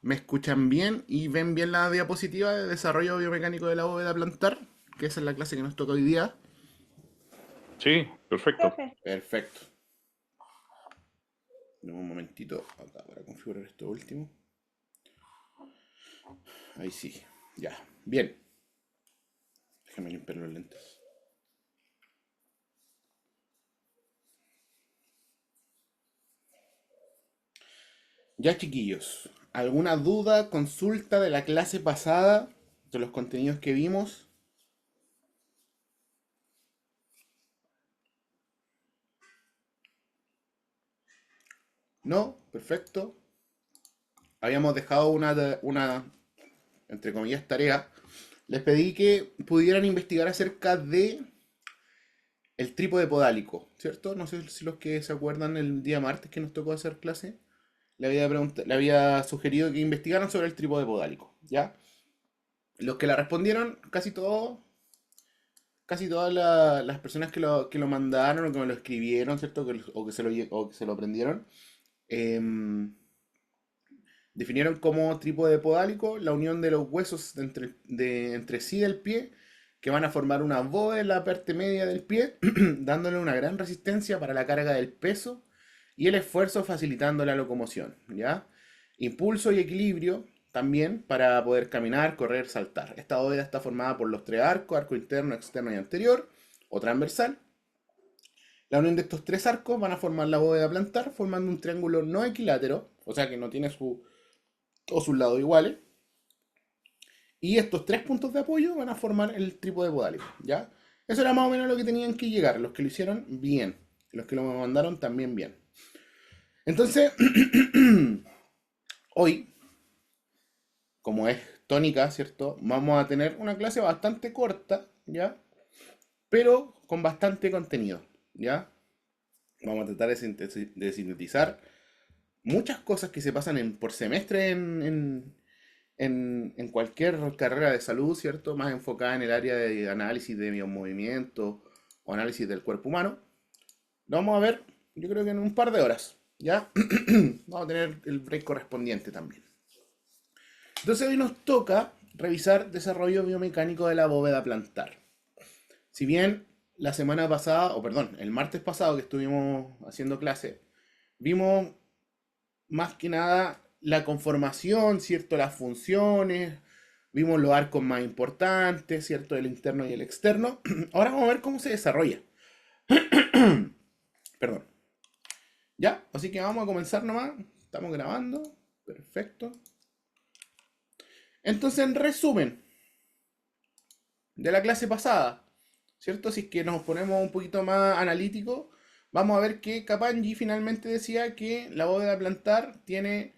¿Me escuchan bien y ven bien la diapositiva de desarrollo biomecánico de la bóveda plantar? Que esa es la clase que nos toca hoy día. Sí, perfecto. Profe, Perfecto. Dame un momentito acá para configurar esto último. Ahí sí. Ya. Bien. Déjame limpiar los lentes. Ya, chiquillos. ¿Alguna duda, consulta de la clase pasada? De los contenidos que vimos. ¿No? Perfecto. Habíamos dejado una entre comillas, tarea. Les pedí que pudieran investigar acerca de el trípode podálico, ¿cierto? No sé si los que se acuerdan el día martes que nos tocó hacer clase, le había sugerido que investigaran sobre el trípode podálico, ¿ya? Los que la respondieron, casi todas las personas que lo mandaron o que me lo escribieron, ¿cierto? O que se lo aprendieron, em, definieron como trípode podálico la unión de los huesos entre sí del pie que van a formar una bóveda en la parte media del pie, dándole una gran resistencia para la carga del peso y el esfuerzo facilitando la locomoción, ¿ya? Impulso y equilibrio también para poder caminar, correr, saltar. Esta bóveda está formada por los tres arcos, arco interno, externo y anterior, o transversal. La unión de estos tres arcos van a formar la bóveda plantar, formando un triángulo no equilátero, o sea que no tiene todos sus lados iguales. Y estos tres puntos de apoyo van a formar el trípode podálico, ¿ya? Eso era más o menos lo que tenían que llegar. Los que lo hicieron, bien. Los que lo mandaron, también bien. Entonces, hoy, como es tónica, ¿cierto? Vamos a tener una clase bastante corta, ¿ya? Pero con bastante contenido, ¿ya? Vamos a tratar de sintetizar muchas cosas que se pasan por semestre en cualquier carrera de salud, ¿cierto? Más enfocada en el área de análisis de biomovimiento o análisis del cuerpo humano. Lo vamos a ver, yo creo que en un par de horas, ¿ya? Vamos a tener el break correspondiente también. Entonces hoy nos toca revisar desarrollo biomecánico de la bóveda plantar. Si bien la semana pasada, o perdón, el martes pasado que estuvimos haciendo clase, vimos más que nada la conformación, ¿cierto? Las funciones, vimos los arcos más importantes, ¿cierto? El interno y el externo. Ahora vamos a ver cómo se desarrolla. Perdón. Ya, así que vamos a comenzar nomás. Estamos grabando. Perfecto. Entonces, en resumen de la clase pasada, ¿cierto? Si es que nos ponemos un poquito más analíticos, vamos a ver que Kapanji finalmente decía que la bóveda plantar tiene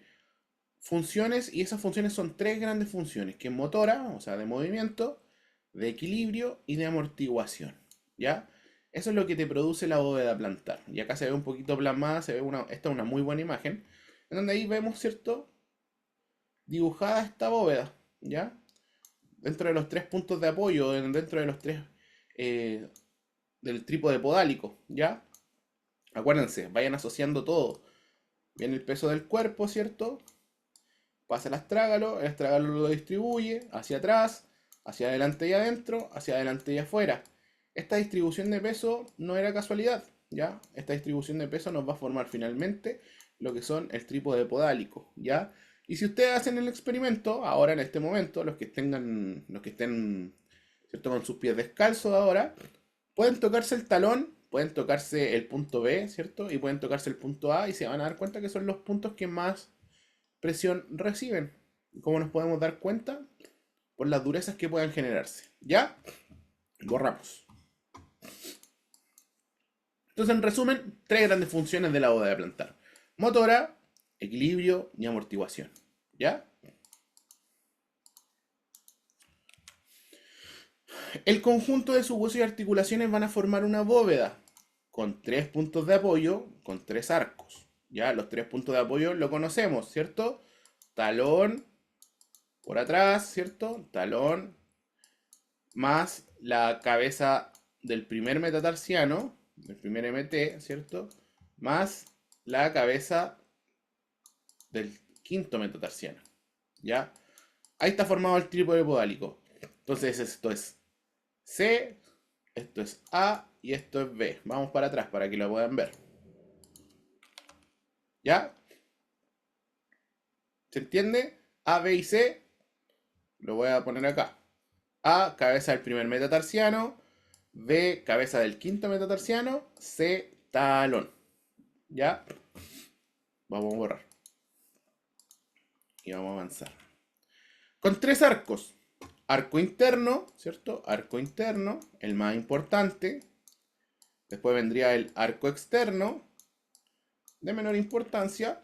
funciones y esas funciones son tres grandes funciones, que es motora, o sea, de movimiento, de equilibrio y de amortiguación, ¿ya? Eso es lo que te produce la bóveda plantar. Y acá se ve un poquito plasmada, esta es una muy buena imagen, en donde ahí vemos, ¿cierto? Dibujada esta bóveda, ¿ya? Dentro de los tres puntos de apoyo, dentro de los tres eh, del trípode podálico, ¿ya? Acuérdense, vayan asociando todo. Viene el peso del cuerpo, ¿cierto? Pasa el astrágalo lo distribuye hacia atrás, hacia adelante y adentro, hacia adelante y afuera. Esta distribución de peso no era casualidad, ¿ya? Esta distribución de peso nos va a formar finalmente lo que son el trípode podálico, ¿ya? Y si ustedes hacen el experimento, ahora en este momento, los que estén, ¿cierto? Con sus pies descalzos ahora, pueden tocarse el talón, pueden tocarse el punto B, ¿cierto? Y pueden tocarse el punto A y se van a dar cuenta que son los puntos que más presión reciben. ¿Cómo nos podemos dar cuenta? Por las durezas que puedan generarse. ¿Ya? Borramos. Entonces, en resumen, tres grandes funciones de la bóveda plantar. Motora, equilibrio y amortiguación. ¿Ya? El conjunto de sus huesos y articulaciones van a formar una bóveda con tres puntos de apoyo, con tres arcos. Ya, los tres puntos de apoyo lo conocemos, ¿cierto? Talón por atrás, ¿cierto? Talón más la cabeza del primer metatarsiano, del primer MT, ¿cierto? Más la cabeza del quinto metatarsiano, ¿ya? Ahí está formado el trípode podálico. Entonces esto es C, esto es A y esto es B. Vamos para atrás para que lo puedan ver. ¿Ya? ¿Se entiende? A, B y C. Lo voy a poner acá. A, cabeza del primer metatarsiano. B, cabeza del quinto metatarsiano. C, talón. ¿Ya? Vamos a borrar. Y vamos a avanzar. Con 3 arcos. Arco interno, ¿cierto? Arco interno, el más importante. Después vendría el arco externo, de menor importancia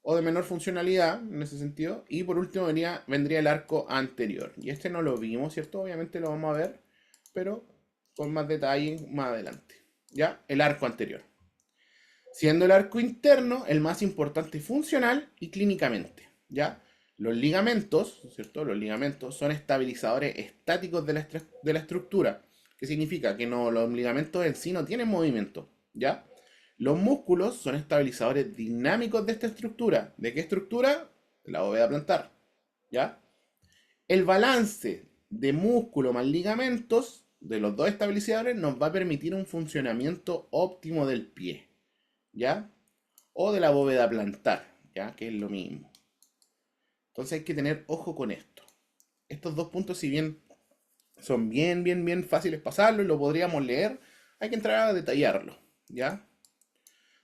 o de menor funcionalidad en ese sentido. Y por último vendría el arco anterior. Y este no lo vimos, ¿cierto? Obviamente lo vamos a ver, pero con más detalle más adelante. ¿Ya? El arco anterior. Siendo el arco interno el más importante funcional y clínicamente. ¿Ya? Los ligamentos, ¿cierto? Los ligamentos son estabilizadores estáticos de la estructura. ¿Qué significa? Que no, los ligamentos en sí no tienen movimiento. ¿Ya? Los músculos son estabilizadores dinámicos de esta estructura. ¿De qué estructura? De la bóveda plantar. ¿Ya? El balance de músculo más ligamentos de los dos estabilizadores nos va a permitir un funcionamiento óptimo del pie. ¿Ya? O de la bóveda plantar, ¿ya? Que es lo mismo. Entonces hay que tener ojo con esto. Estos dos puntos, si bien son bien fáciles pasarlo y lo podríamos leer, hay que entrar a detallarlo, ¿ya?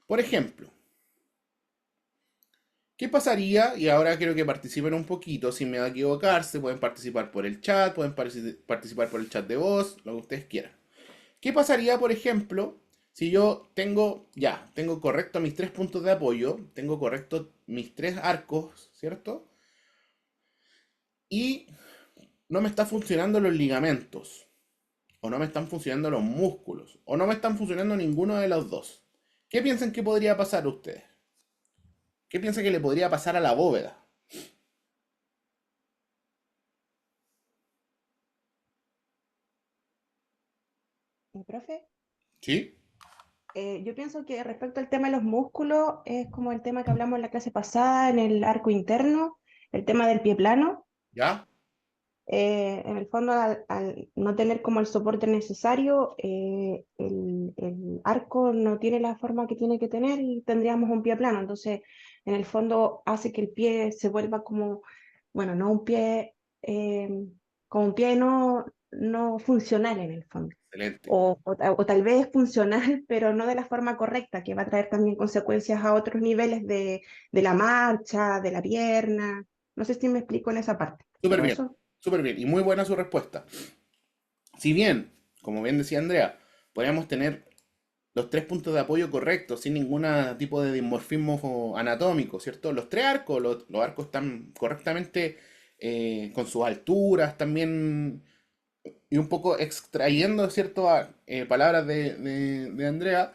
Por ejemplo, ¿qué pasaría? Y ahora quiero que participen un poquito. Si me da a equivocarse, pueden participar por el chat, pueden participar por el chat de voz, lo que ustedes quieran. ¿Qué pasaría, por ejemplo, si yo tengo correcto mis 3 puntos de apoyo, tengo correcto mis 3 arcos, ¿cierto? Y no me están funcionando los ligamentos, o no me están funcionando los músculos, o no me están funcionando ninguno de los dos. ¿Qué piensan que podría pasar a ustedes? ¿Qué piensan que le podría pasar a la bóveda? Profe, ¿Sí? yo pienso que respecto al tema de los músculos, es como el tema que hablamos en la clase pasada, en el arco interno, el tema del pie plano. ¿Ya? En el fondo, al no tener como el soporte necesario, el arco no tiene la forma que tiene que tener y tendríamos un pie plano. Entonces, en el fondo, hace que el pie se vuelva como, bueno, no un pie, como un pie no funcional en el fondo. Excelente. O tal vez funcional, pero no de la forma correcta, que va a traer también consecuencias a otros niveles de la marcha, de la pierna. No sé si me explico en esa parte, Súper pero bien, eso. súper bien. Y muy buena su respuesta. Si bien, como bien decía Andrea, podríamos tener los 3 puntos de apoyo correctos, sin ningún tipo de dimorfismo anatómico, ¿cierto? Los 3 arcos, los arcos están correctamente con sus alturas también, y un poco extrayendo, ¿cierto? Palabras de Andrea,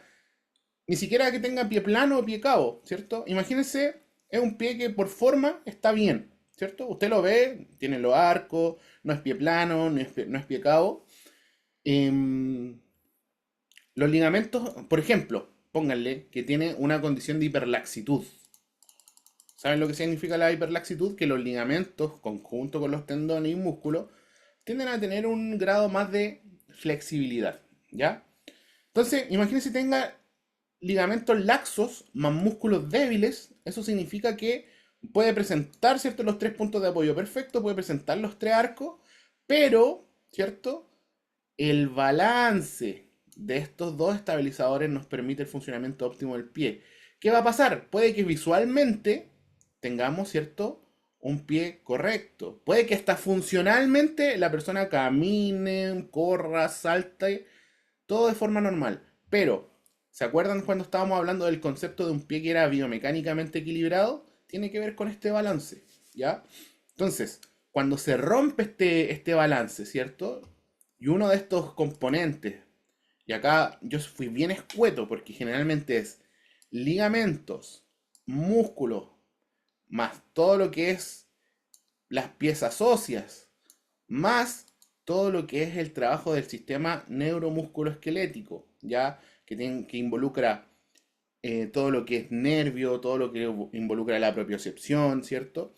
ni siquiera que tenga pie plano o pie cabo, ¿cierto? Imagínense, es un pie que por forma está bien, ¿cierto? Usted lo ve, tiene los arcos, no es pie plano, no es pie cabo. Em, los ligamentos, por ejemplo, pónganle que tiene una condición de hiperlaxitud. ¿Saben lo que significa la hiperlaxitud? Que los ligamentos, conjunto con los tendones y músculos, tienden a tener un grado más de flexibilidad, ¿ya? Entonces, imagínense si tenga ligamentos laxos más músculos débiles, eso significa que puede presentar, ¿cierto? Los 3 puntos de apoyo perfecto, puede presentar los 3 arcos, pero, ¿cierto? El balance de estos dos estabilizadores nos permite el funcionamiento óptimo del pie. ¿Qué va a pasar? Puede que visualmente tengamos, ¿cierto? Un pie correcto. Puede que hasta funcionalmente la persona camine, corra, salte, todo de forma normal. Pero, ¿se acuerdan cuando estábamos hablando del concepto de un pie que era biomecánicamente equilibrado? Tiene que ver con este balance, ¿ya? Entonces, cuando se rompe este balance, ¿cierto? Y uno de estos componentes, y acá yo fui bien escueto porque generalmente es ligamentos, músculos, más todo lo que es las piezas óseas, más todo lo que es el trabajo del sistema neuromusculoesquelético, ya que involucra todo lo que es nervio, todo lo que involucra la propiocepción, ¿cierto?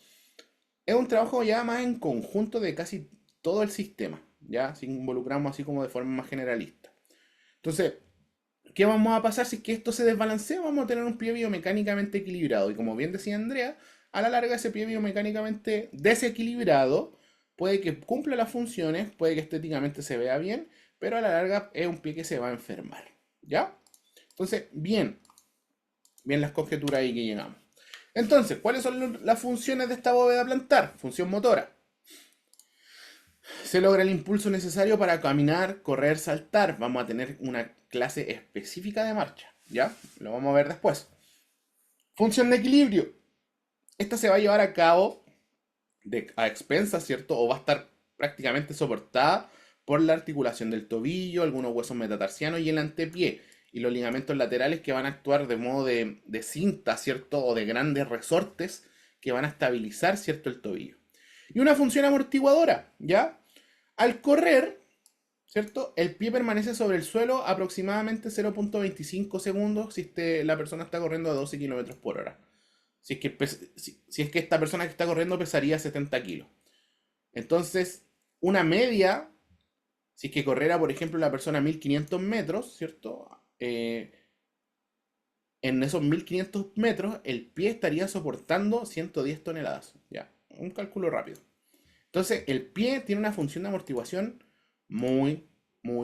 es un trabajo ya más en conjunto de casi todo el sistema, ya, si involucramos así como de forma más generalista. Entonces, ¿qué vamos a pasar si es que esto se desbalancea? Vamos a tener un pie biomecánicamente equilibrado. Y como bien decía Andrea, a la larga ese pie biomecánicamente desequilibrado puede que cumpla las funciones, puede que estéticamente se vea bien, pero a la larga es un pie que se va a enfermar. ¿Ya? Entonces, bien las conjeturas ahí que llegamos. Entonces, ¿cuáles son las funciones de esta bóveda plantar? Función motora. Se logra el impulso necesario para caminar, correr, saltar. Vamos a tener una clase específica de marcha, ¿ya? Lo vamos a ver después. Función de equilibrio. Esta se va a llevar a cabo a expensas, ¿cierto? O va a estar prácticamente soportada por la articulación del tobillo, algunos huesos metatarsianos y el antepié. Y los ligamentos laterales que van a actuar de modo de cinta, ¿cierto? O de grandes resortes que van a estabilizar, ¿cierto? El tobillo. Y una función amortiguadora, ¿ya? Al correr, ¿cierto? El pie permanece sobre el suelo aproximadamente 0.25 segundos si la persona está corriendo a 12 kilómetros por hora. Si es que esta persona que está corriendo pesaría 70 kilos. Entonces, una media, si es que corriera, por ejemplo, la persona 1500 metros, ¿cierto? En esos 1500 metros, el pie estaría soportando 110 toneladas. Ya, un cálculo rápido. Entonces, el pie tiene una función de amortiguación muy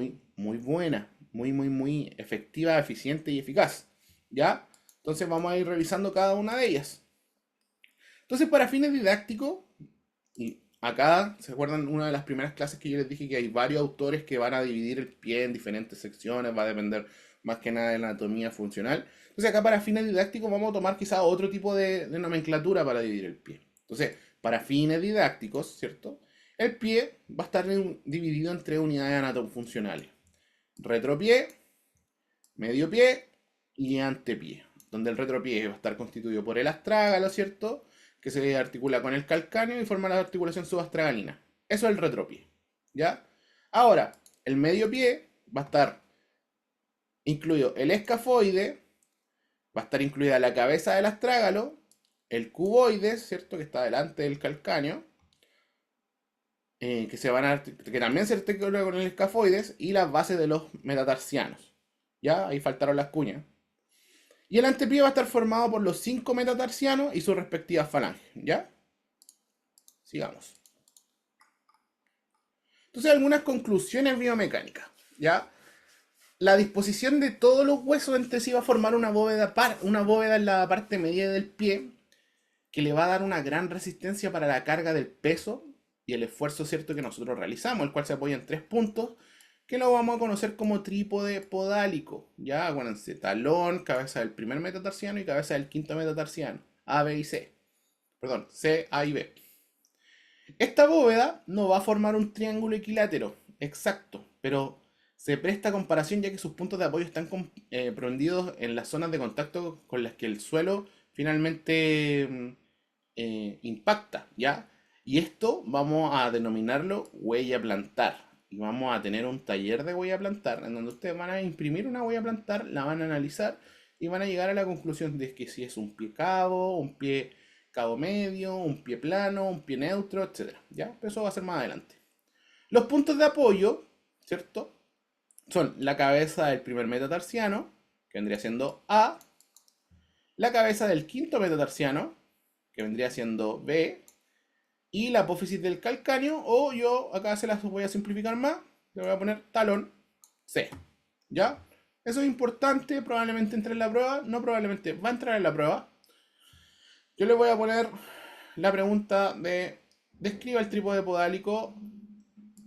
buena. Muy efectiva, eficiente y eficaz. ¿Ya? Entonces, vamos a ir revisando cada una de ellas. Entonces, para fines didácticos, y acá, ¿se acuerdan una de las primeras clases que yo les dije que hay varios autores que van a dividir el pie en diferentes secciones? Va a depender más que nada de la anatomía funcional. Entonces, acá para fines didácticos vamos a tomar quizá otro tipo de nomenclatura para dividir el pie. Entonces, para fines didácticos, ¿cierto? El pie va a estar dividido en 3 unidades anatomofuncionales. Retropié, medio pie y antepié. Donde el retropié va a estar constituido por el astrágalo, ¿cierto? Que se articula con el calcáneo y forma la articulación subastragalina. Eso es el retropié, ¿ya? Ahora, el medio pie va a estar incluido el escafoide, va a estar incluida la cabeza del astrágalo, el cuboide, ¿cierto? Que está delante del calcáneo, que también se articula con el escafoides, y las bases de los metatarsianos. ¿Ya? Ahí faltaron las cuñas. Y el antepié va a estar formado por los 5 metatarsianos y sus respectivas falanges. ¿Ya? Sigamos. Entonces, algunas conclusiones biomecánicas. ¿Ya? La disposición de todos los huesos entre sí va a formar una bóveda en la parte media del pie, que le va a dar una gran resistencia para la carga del peso y el esfuerzo, ¿cierto?, que nosotros realizamos, el cual se apoya en 3 puntos, que lo vamos a conocer como trípode podálico. Ya, acuérdense, talón, cabeza del primer metatarsiano y cabeza del quinto metatarsiano. A, B y C. Perdón, C, A y B. Esta bóveda no va a formar un triángulo equilátero exacto, pero se presta a comparación ya que sus puntos de apoyo están prendidos en las zonas de contacto con las que el suelo finalmente impacta, ¿ya? Y esto vamos a denominarlo huella plantar. Y vamos a tener un taller de huella plantar en donde ustedes van a imprimir una huella plantar, la van a analizar y van a llegar a la conclusión de que si es un pie cabo, un pie cabo medio, un pie plano, un pie neutro, etc. ¿Ya? Pero eso va a ser más adelante. Los puntos de apoyo, ¿cierto? Son la cabeza del primer metatarsiano, que vendría siendo A, la cabeza del quinto metatarsiano, que vendría siendo B, y la apófisis del calcáneo, o yo acá se las voy a simplificar más, le voy a poner talón C. ¿Ya? Eso es importante, probablemente entre en la prueba, no probablemente, va a entrar en la prueba. Yo le voy a poner la pregunta de describa el trípode podálico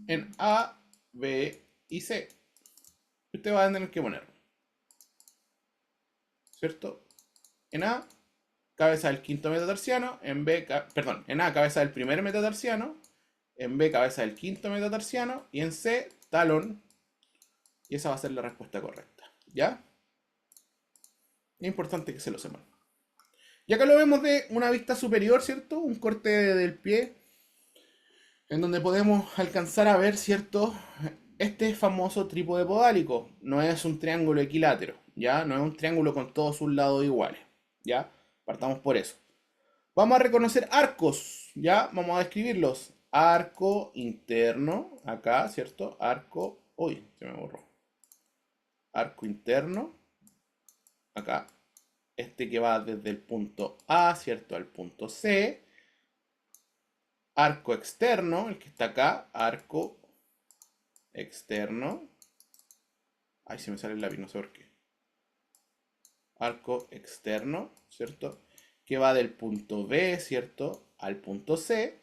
en A, B y C. Usted va a tener que poner, ¿cierto? En A, cabeza del quinto metatarsiano, en A, cabeza del primer metatarsiano, en B, cabeza del quinto metatarsiano, y en C, talón, y esa va a ser la respuesta correcta, ¿ya? Es importante que se lo sepan. Y acá lo vemos de una vista superior, ¿cierto? Un corte del pie, en donde podemos alcanzar a ver, ¿cierto? Este famoso trípode podálico. No es un triángulo equilátero, ¿ya? No es un triángulo con todos sus lados iguales, ¿ya? Partamos por eso. Vamos a reconocer arcos. ya vamos a describirlos. Arco interno, acá, ¿cierto? Arco, uy, se me borró. Arco interno, acá. Este que va desde el punto A, ¿cierto? Al punto C. Arco externo, el que está acá, arco externo. Ay, se me sale el lápiz, no sé por qué. Arco externo, ¿cierto? Que va del punto B, ¿cierto? Al punto C.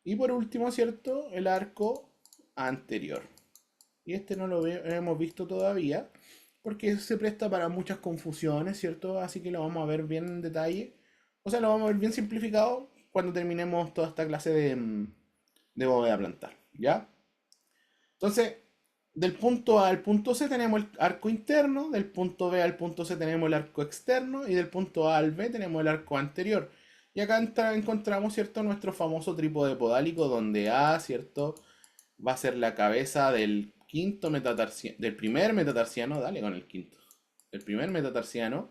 Y por último, ¿cierto? El arco anterior. Y este no lo hemos visto todavía, porque se presta para muchas confusiones, ¿cierto? Así que lo vamos a ver bien en detalle. O sea, lo vamos a ver bien simplificado cuando terminemos toda esta clase de bóveda plantar, ¿ya? Entonces, del punto A al punto C tenemos el arco interno, del punto B al punto C tenemos el arco externo y del punto A al B tenemos el arco anterior. Y acá encontramos, ¿cierto? Nuestro famoso trípode podálico donde A, ¿cierto? Va a ser la cabeza del quinto metatarsiano, del primer metatarsiano, dale con el quinto. El primer metatarsiano,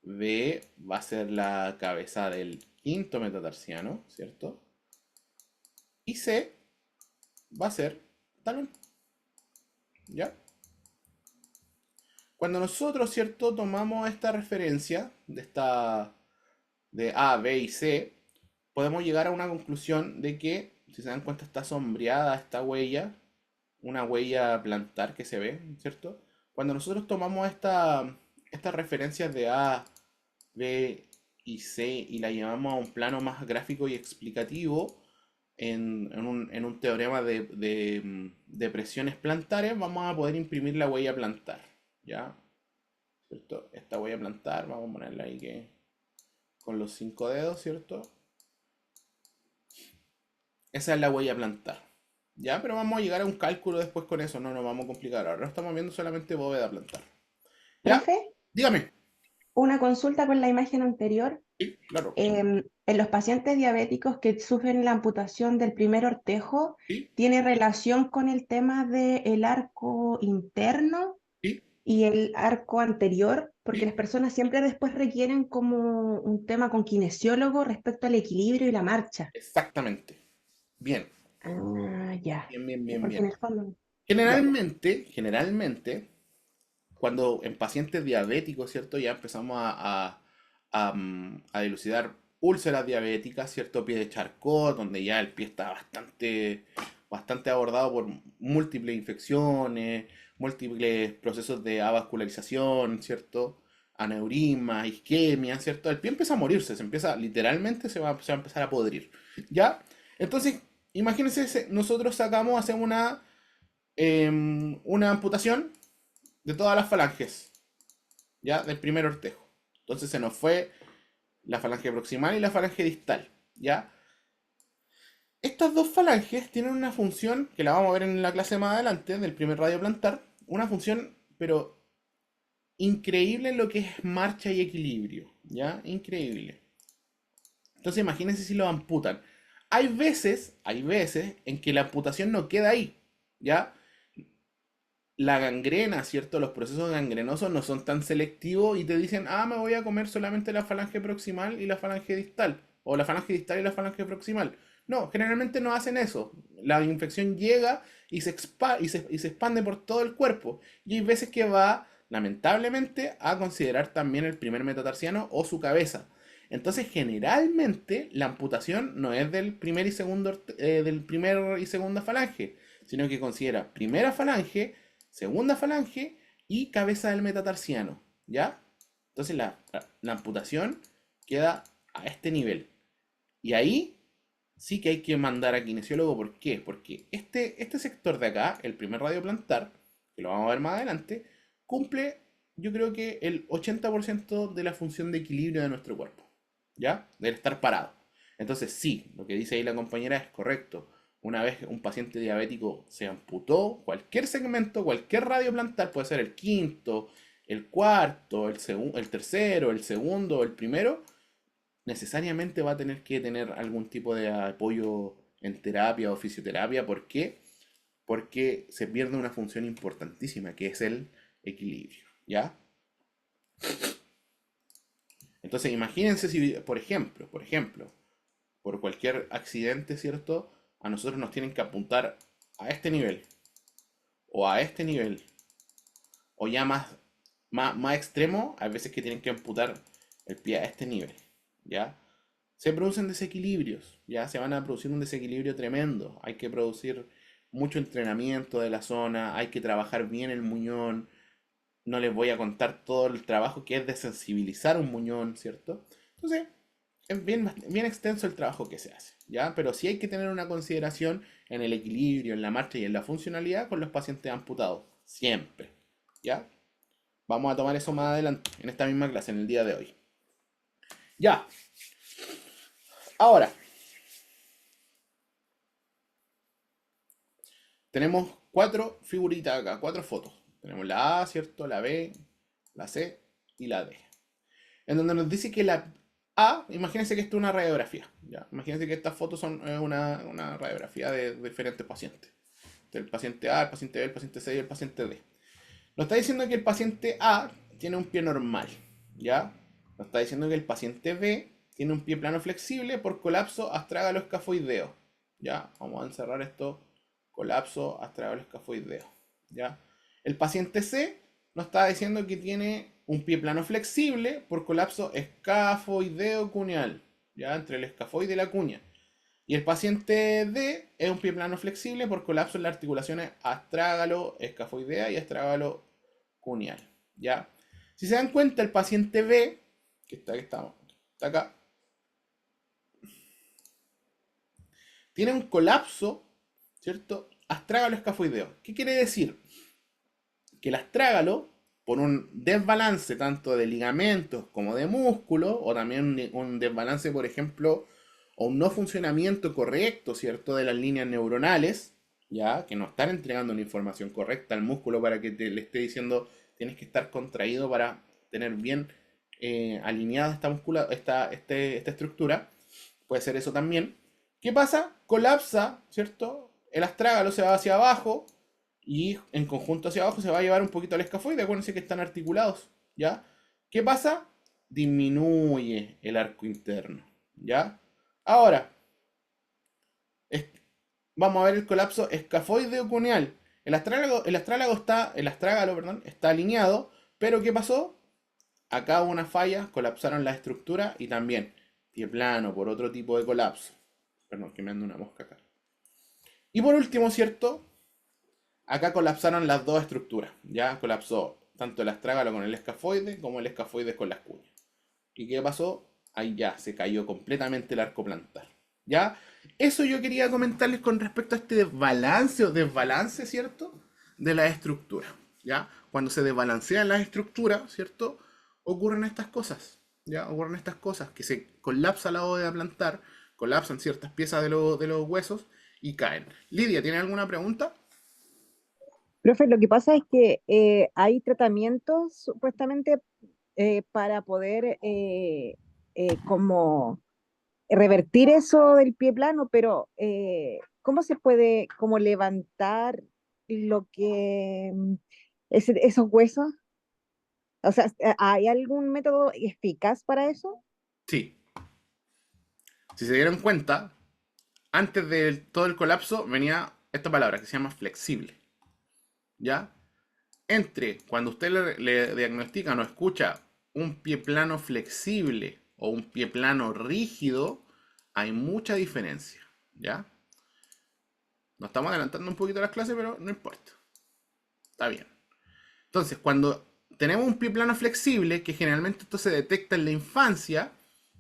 B va a ser la cabeza del quinto metatarsiano, ¿cierto? Y C va a ser talón, ¿ya? Cuando nosotros, ¿cierto? Tomamos esta referencia de A, B y C, podemos llegar a una conclusión de que, si se dan cuenta, está sombreada esta huella, una huella plantar que se ve, ¿cierto? Cuando nosotros tomamos estas referencias de A, B y C y la llevamos a un plano más gráfico y explicativo, en un teorema de presiones plantares, vamos a poder imprimir la huella plantar, ¿ya? ¿Cierto? Esta huella plantar, vamos a ponerla ahí que con los 5 dedos, ¿cierto? Esa es la huella plantar. Ya, pero vamos a llegar a un cálculo después con eso, no nos vamos a complicar. Ahora estamos viendo solamente bóveda plantar. ¿Ya? Profe, Dígame. una consulta con la imagen anterior. Sí, claro. En los pacientes diabéticos que sufren la amputación del primer ortejo, Sí, ¿tiene relación con el tema del arco interno sí, y el arco anterior? Porque sí. las personas siempre después requieren como un tema con kinesiólogo respecto al equilibrio y la marcha. Exactamente. Bien, Ah, ya. bien, bien, Ya, bien, porque en bien. el fondo, ya. Generalmente, cuando en pacientes diabéticos, ¿cierto? Ya empezamos a dilucidar úlceras diabéticas, ¿cierto? Pie de Charcot, donde ya el pie está bastante abordado por múltiples infecciones, múltiples procesos de avascularización, ¿cierto? Aneurisma, isquemia, ¿cierto? El pie empieza a morirse, literalmente se va a empezar a podrir, ¿ya? Entonces, imagínense, nosotros hacemos una amputación de todas las falanges, ¿ya? Del primer ortejo. Entonces se nos fue la falange proximal y la falange distal, ¿ya? Estas dos falanges tienen una función, que la vamos a ver en la clase más adelante, del primer radio plantar, una función, pero increíble en lo que es marcha y equilibrio, ¿ya? Increíble. Entonces imagínense si lo amputan. Hay veces en que la amputación no queda ahí, ¿ya? La gangrena, ¿cierto? Los procesos gangrenosos no son tan selectivos y te dicen, ah, me voy a comer solamente la falange proximal y la falange distal, o la falange distal y la falange proximal. No, generalmente no hacen eso. La infección llega y se expande por todo el cuerpo. Y hay veces que va, lamentablemente, a considerar también el primer metatarsiano o su cabeza. Entonces, generalmente, la amputación no es del primer y segunda falange, sino que considera primera falange, segunda falange y cabeza del metatarsiano, ¿ya? Entonces la amputación queda a este nivel. Y ahí sí que hay que mandar a kinesiólogo. ¿Por qué? Porque este sector de acá, el primer radio plantar, que lo vamos a ver más adelante, cumple, yo creo que el 80% de la función de equilibrio de nuestro cuerpo, ¿ya? Del estar parado. Entonces sí, lo que dice ahí la compañera es correcto. Una vez un paciente diabético se amputó, cualquier segmento, cualquier radio plantar, puede ser el quinto, el cuarto, el tercero, el segundo, el primero, necesariamente va a tener que tener algún tipo de apoyo en terapia o fisioterapia. ¿Por qué? Porque se pierde una función importantísima, que es el equilibrio, ¿ya? Entonces imagínense si, por ejemplo, por cualquier accidente, ¿cierto? A nosotros nos tienen que apuntar a este nivel, o a este nivel, o ya más extremo, hay veces que tienen que amputar el pie a este nivel, ¿ya? Se producen desequilibrios, ya se van a producir un desequilibrio tremendo. Hay que producir mucho entrenamiento de la zona, hay que trabajar bien el muñón. No les voy a contar todo el trabajo que es de sensibilizar un muñón, ¿cierto? Entonces, es bien extenso el trabajo que se hace, ¿ya? Pero sí hay que tener una consideración en el equilibrio, en la marcha y en la funcionalidad con los pacientes amputados, siempre, ¿ya? Vamos a tomar eso más adelante, en esta misma clase, en el día de hoy. Ya, ahora, tenemos 4 figuritas acá, 4 fotos. Tenemos la A, ¿cierto? La B, la C y la D. En donde nos dice que la A, imagínense que esto es una radiografía, ¿ya? Imagínense que estas fotos son una radiografía de diferentes pacientes. El paciente A, el paciente B, el paciente C y el paciente D. Nos está diciendo que el paciente A tiene un pie normal, ¿ya? Nos está diciendo que el paciente B tiene un pie plano flexible por colapso astrágalo-escafoideo, ¿ya? Vamos a encerrar esto, colapso astrágalo-escafoideo, ¿ya? El paciente C nos está diciendo que tiene un pie plano flexible por colapso escafoideo cuneal, ¿ya? Entre el escafoide y la cuña. Y el paciente D es un pie plano flexible por colapso en las articulaciones astrágalo-escafoidea y astrágalo-cuneal, ¿ya? Si se dan cuenta, el paciente B, que está acá, tiene un colapso, ¿cierto? Astrágalo-escafoideo. ¿Qué quiere decir? Que el astrágalo, por un desbalance tanto de ligamentos como de músculo, o también un desbalance, por ejemplo, o un no funcionamiento correcto, ¿cierto? De las líneas neuronales, ¿ya? Que no están entregando la información correcta al músculo para que le esté diciendo tienes que estar contraído para tener bien alineada esta estructura. Puede ser eso también. ¿Qué pasa? Colapsa, ¿cierto? El astrágalo se va hacia abajo y en conjunto hacia abajo se va a llevar un poquito al escafoide. Acuérdense que están articulados, ¿ya? ¿Qué pasa? Disminuye el arco interno, ¿ya? Ahora, vamos a ver el colapso escafoideo-cuneal. El astrágalo, perdón, está alineado, pero ¿qué pasó? Acá hubo una falla, colapsaron la estructura y también pie plano por otro tipo de colapso. Perdón, que me anda una mosca acá. Y por último, ¿cierto? Acá colapsaron las dos estructuras. Ya colapsó tanto el astrágalo con el escafoide como el escafoide con las cuñas. ¿Y qué pasó? Ahí ya se cayó completamente el arco plantar. ¿Ya? Eso yo quería comentarles con respecto a este desbalance, ¿cierto? De la estructura. ¿Ya? Cuando se desbalancean las estructuras, ¿cierto? Ocurren estas cosas. ¿Ya? Ocurren estas cosas, que se colapsa la bóveda plantar, colapsan ciertas piezas de los huesos y caen. Lidia, ¿tiene alguna pregunta? Profe, lo que pasa es que hay tratamientos supuestamente para poder como revertir eso del pie plano, pero ¿cómo se puede como levantar lo que esos huesos? O sea, ¿hay algún método eficaz para eso? Sí. Si se dieron cuenta, antes de todo el colapso venía esta palabra que se llama flexible. ¿Ya? Entre cuando usted le diagnostica o escucha un pie plano flexible o un pie plano rígido, hay mucha diferencia. ¿Ya? Nos estamos adelantando un poquito las clases, pero no importa. Está bien. Entonces, cuando tenemos un pie plano flexible, que generalmente esto se detecta en la infancia,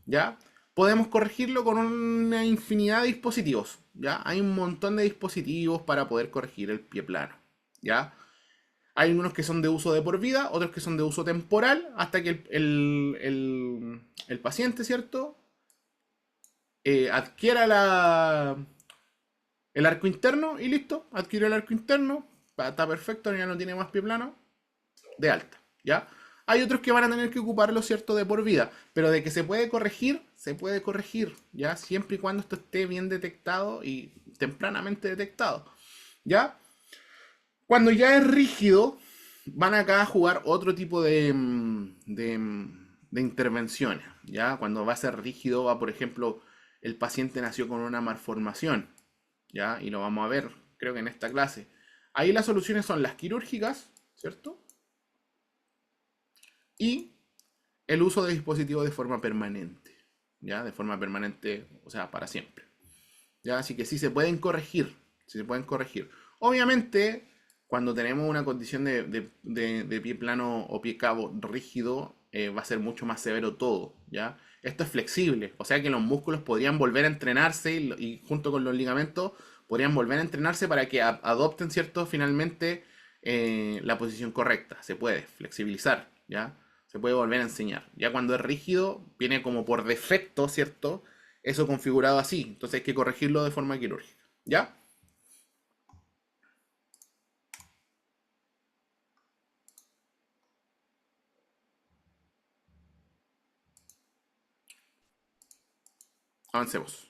¿ya? Podemos corregirlo con una infinidad de dispositivos, ¿ya? Hay un montón de dispositivos para poder corregir el pie plano, ¿ya? Hay algunos que son de uso de por vida, otros que son de uso temporal, hasta que el paciente, ¿cierto? Adquiera el arco interno y listo, adquirió el arco interno, está perfecto, ya no tiene más pie plano, de alta, ¿ya? Hay otros que van a tener que ocuparlo, ¿cierto? De por vida, pero de que se puede corregir, ¿ya? Siempre y cuando esto esté bien detectado y tempranamente detectado, ¿ya? Cuando ya es rígido, van acá a jugar otro tipo de intervenciones, ¿ya? Cuando va a ser rígido, va, por ejemplo, el paciente nació con una malformación, ¿ya? Y lo vamos a ver, creo que en esta clase. Ahí las soluciones son las quirúrgicas, ¿cierto? Y el uso de dispositivos de forma permanente, ¿ya? De forma permanente, o sea, para siempre, ¿ya? Así que sí se pueden corregir, sí se pueden corregir. Obviamente, cuando tenemos una condición de pie plano o pie cabo rígido, va a ser mucho más severo todo, ¿ya? Esto es flexible, o sea que los músculos podrían volver a entrenarse y junto con los ligamentos podrían volver a entrenarse para que adopten, ¿cierto? Finalmente la posición correcta. Se puede flexibilizar, ¿ya? Se puede volver a enseñar. Ya cuando es rígido, viene como por defecto, ¿cierto? Eso configurado así. Entonces hay que corregirlo de forma quirúrgica, ¿ya? Avancemos.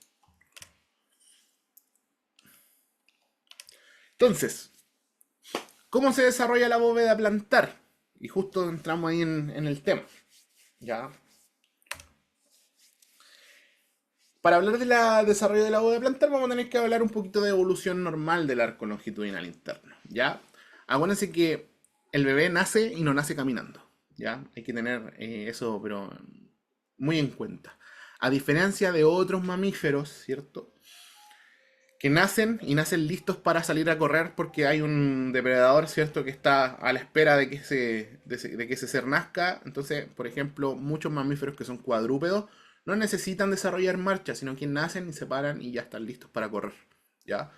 Entonces, ¿cómo se desarrolla la bóveda plantar? Y justo entramos ahí en el tema, ¿ya? Para hablar del desarrollo de la bóveda plantar vamos a tener que hablar un poquito de evolución normal del arco longitudinal interno, ¿ya? Acuérdense que el bebé nace y no nace caminando, ¿ya? Hay que tener eso, pero muy en cuenta. A diferencia de otros mamíferos, ¿cierto? Que nacen y nacen listos para salir a correr porque hay un depredador, ¿cierto? Que está a la espera de que ese ser nazca. Entonces, por ejemplo, muchos mamíferos que son cuadrúpedos no necesitan desarrollar marcha, sino que nacen y se paran y ya están listos para correr, ¿ya?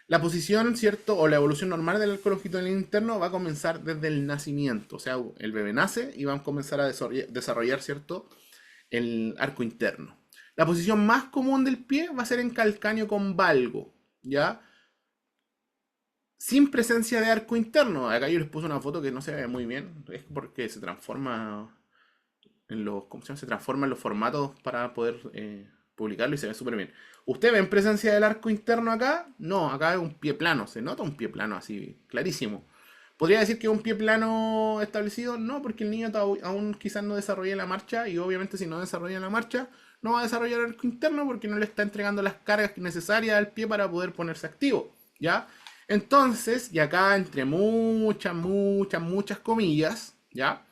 La posición, ¿cierto? O la evolución normal del arco longitudinal interno va a comenzar desde el nacimiento. O sea, el bebé nace y va a comenzar a desarrollar, ¿cierto? El arco interno. La posición más común del pie va a ser en calcáneo con valgo, ¿ya? Sin presencia de arco interno. Acá yo les puse una foto que no se ve muy bien. Es porque se transforma en los, ¿cómo se llama? Se transforma en los formatos para poder publicarlo y se ve súper bien. ¿Usted ve en presencia del arco interno acá? No, acá es un pie plano. Se nota un pie plano así, clarísimo. ¿Podría decir que es un pie plano establecido? No, porque el niño aún quizás no desarrolla la marcha y obviamente si no desarrolla la marcha no va a desarrollar el arco interno porque no le está entregando las cargas necesarias al pie para poder ponerse activo, ¿ya? Entonces, y acá entre muchas comillas, ¿ya?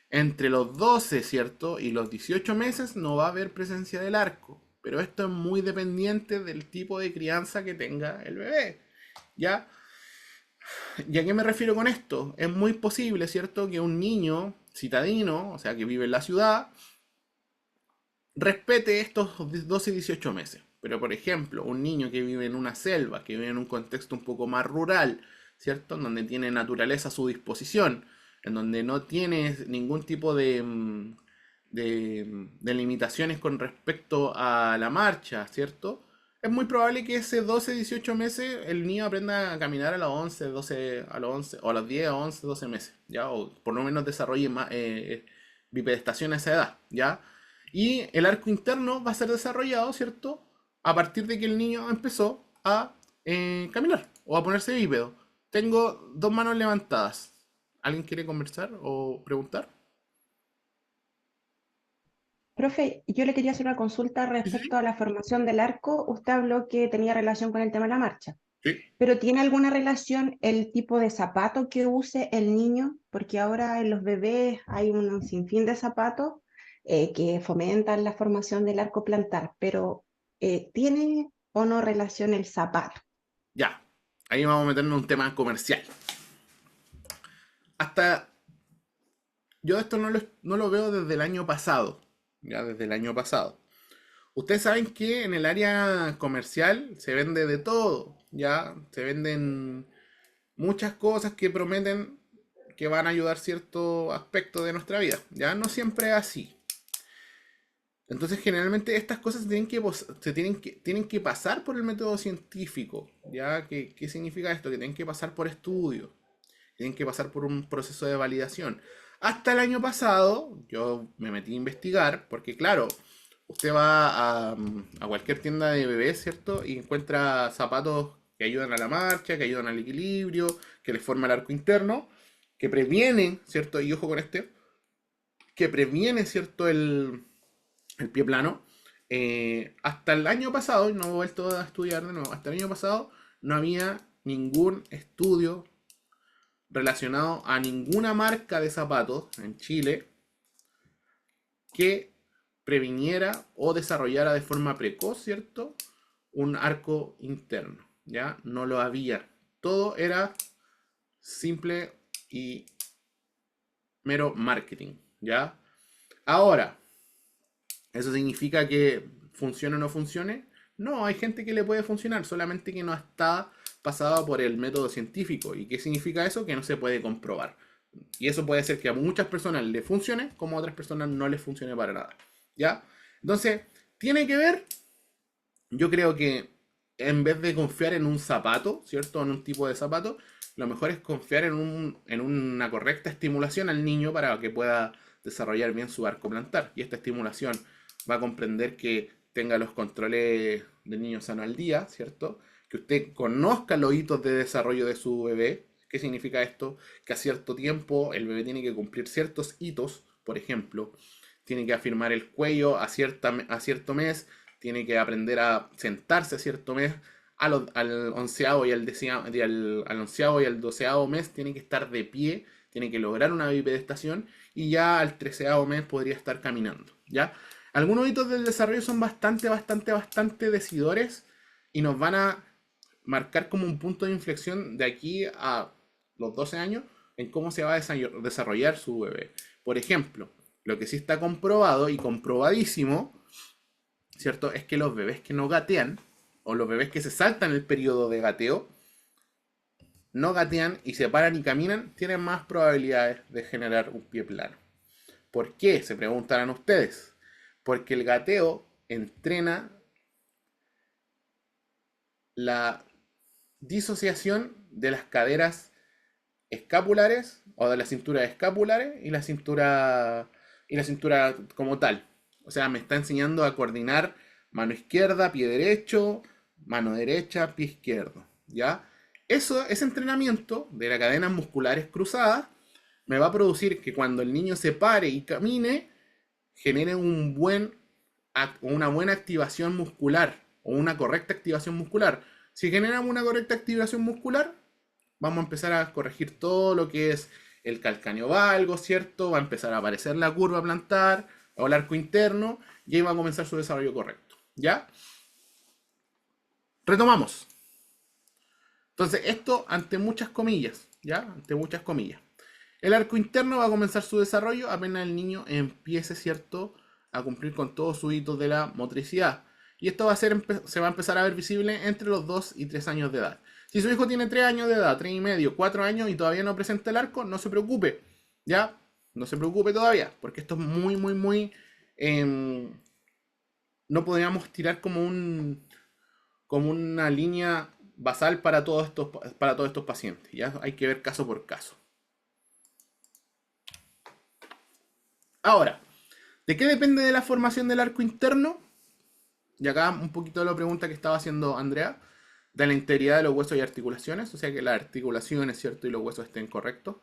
Entre los 12, ¿cierto? Y los 18 meses no va a haber presencia del arco, pero esto es muy dependiente del tipo de crianza que tenga el bebé, ¿ya? ¿Y a qué me refiero con esto? Es muy posible, ¿cierto? Que un niño citadino, o sea, que vive en la ciudad, respete estos 12 y 18 meses. Pero, por ejemplo, un niño que vive en una selva, que vive en un contexto un poco más rural, ¿cierto? En donde tiene naturaleza a su disposición, en donde no tiene ningún tipo de limitaciones con respecto a la marcha, ¿cierto? Es muy probable que ese 12, 18 meses el niño aprenda a caminar a los 11, 12, a los 11, o a los 10, 11, 12 meses, ¿ya? O por lo menos desarrolle más, bipedestación a esa edad, ¿ya? Y el arco interno va a ser desarrollado, ¿cierto? A partir de que el niño empezó a caminar o a ponerse bípedo. Tengo dos manos levantadas. ¿Alguien quiere conversar o preguntar? Profe, yo le quería hacer una consulta Sí, sí, respecto sí. a la formación del arco. Usted habló que tenía relación con el tema de la marcha, Sí. pero ¿tiene alguna relación el tipo de zapato que use el niño? Porque ahora en los bebés hay un sinfín de zapatos que fomentan la formación del arco plantar, pero ¿tiene o no relación el zapato? Ya. Ahí vamos a meternos en un tema comercial. Hasta yo esto no lo veo desde el año pasado. Ya, desde el año pasado. Ustedes saben que en el área comercial se vende de todo. Ya, se venden muchas cosas que prometen que van a ayudar cierto aspecto de nuestra vida. Ya, no siempre es así. Entonces, generalmente estas cosas tienen que pasar por el método científico. ¿Ya? ¿Qué significa esto? Que tienen que pasar por estudios, tienen que pasar por un proceso de validación. Hasta el año pasado, yo me metí a investigar, porque claro, usted va a cualquier tienda de bebés, ¿cierto? Y encuentra zapatos que ayudan a la marcha, que ayudan al equilibrio, que les forma el arco interno, que previenen, ¿cierto? Y ojo con este, que previene, ¿cierto? El pie plano. hasta el año pasado, y no he vuelto a estudiar de nuevo, hasta el año pasado no había ningún estudio relacionado a ninguna marca de zapatos en Chile que previniera o desarrollara de forma precoz, ¿cierto? Un arco interno, ¿ya? No lo había. Todo era simple y mero marketing, ¿ya? Ahora, ¿eso significa que funcione o no funcione? No, hay gente que le puede funcionar, solamente que no está pasada por el método científico. ¿Y qué significa eso? Que no se puede comprobar. Y eso puede ser que a muchas personas le funcione, como a otras personas no les funcione para nada. ¿Ya? Entonces, tiene que ver, yo creo que en vez de confiar en un zapato, ¿cierto? En un tipo de zapato, lo mejor es confiar en una correcta estimulación al niño para que pueda desarrollar bien su arco plantar. Y esta estimulación va a comprender que tenga los controles del niño sano al día, ¿cierto? Que usted conozca los hitos de desarrollo de su bebé. ¿Qué significa esto? Que a cierto tiempo el bebé tiene que cumplir ciertos hitos, por ejemplo, tiene que afirmar el cuello a cierto mes, tiene que aprender a sentarse a cierto mes, al onceavo y al onceavo y al doceavo mes tiene que estar de pie, tiene que lograr una bipedestación y ya al treceavo mes podría estar caminando, ¿ya? Algunos hitos del desarrollo son bastante decidores y nos van a marcar como un punto de inflexión de aquí a los 12 años en cómo se va a desarrollar su bebé. Por ejemplo, lo que sí está comprobado y comprobadísimo, ¿cierto? Es que los bebés que no gatean, o los bebés que se saltan el periodo de gateo, no gatean y se paran y caminan, tienen más probabilidades de generar un pie plano. ¿Por qué? Se preguntarán ustedes. Porque el gateo entrena la disociación de las caderas escapulares o de la cintura escapulares y la cintura como tal. O sea, me está enseñando a coordinar mano izquierda, pie derecho, mano derecha, pie izquierdo, ¿ya? Ese entrenamiento de las cadenas musculares cruzadas me va a producir que cuando el niño se pare y camine, genere una buena activación muscular o una correcta activación muscular. Si generamos una correcta activación muscular, vamos a empezar a corregir todo lo que es el calcáneo valgo, ¿cierto? Va a empezar a aparecer la curva plantar o el arco interno y ahí va a comenzar su desarrollo correcto, ¿ya? Retomamos. Entonces, esto ante muchas comillas, ¿ya? Ante muchas comillas. El arco interno va a comenzar su desarrollo apenas el niño empiece, ¿cierto?, a cumplir con todos sus hitos de la motricidad. Y esto se va a empezar a ver visible entre los 2 y 3 años de edad. Si su hijo tiene 3 años de edad, 3 y medio, 4 años y todavía no presenta el arco, no se preocupe, ¿ya? No se preocupe todavía, porque esto es muy... no podríamos tirar como una línea basal para todos estos pacientes, ¿ya? Hay que ver caso por caso. Ahora, ¿de qué depende de la formación del arco interno? Y acá un poquito de la pregunta que estaba haciendo Andrea, de la integridad de los huesos y articulaciones, o sea que las articulaciones, ¿cierto? Y los huesos estén correctos,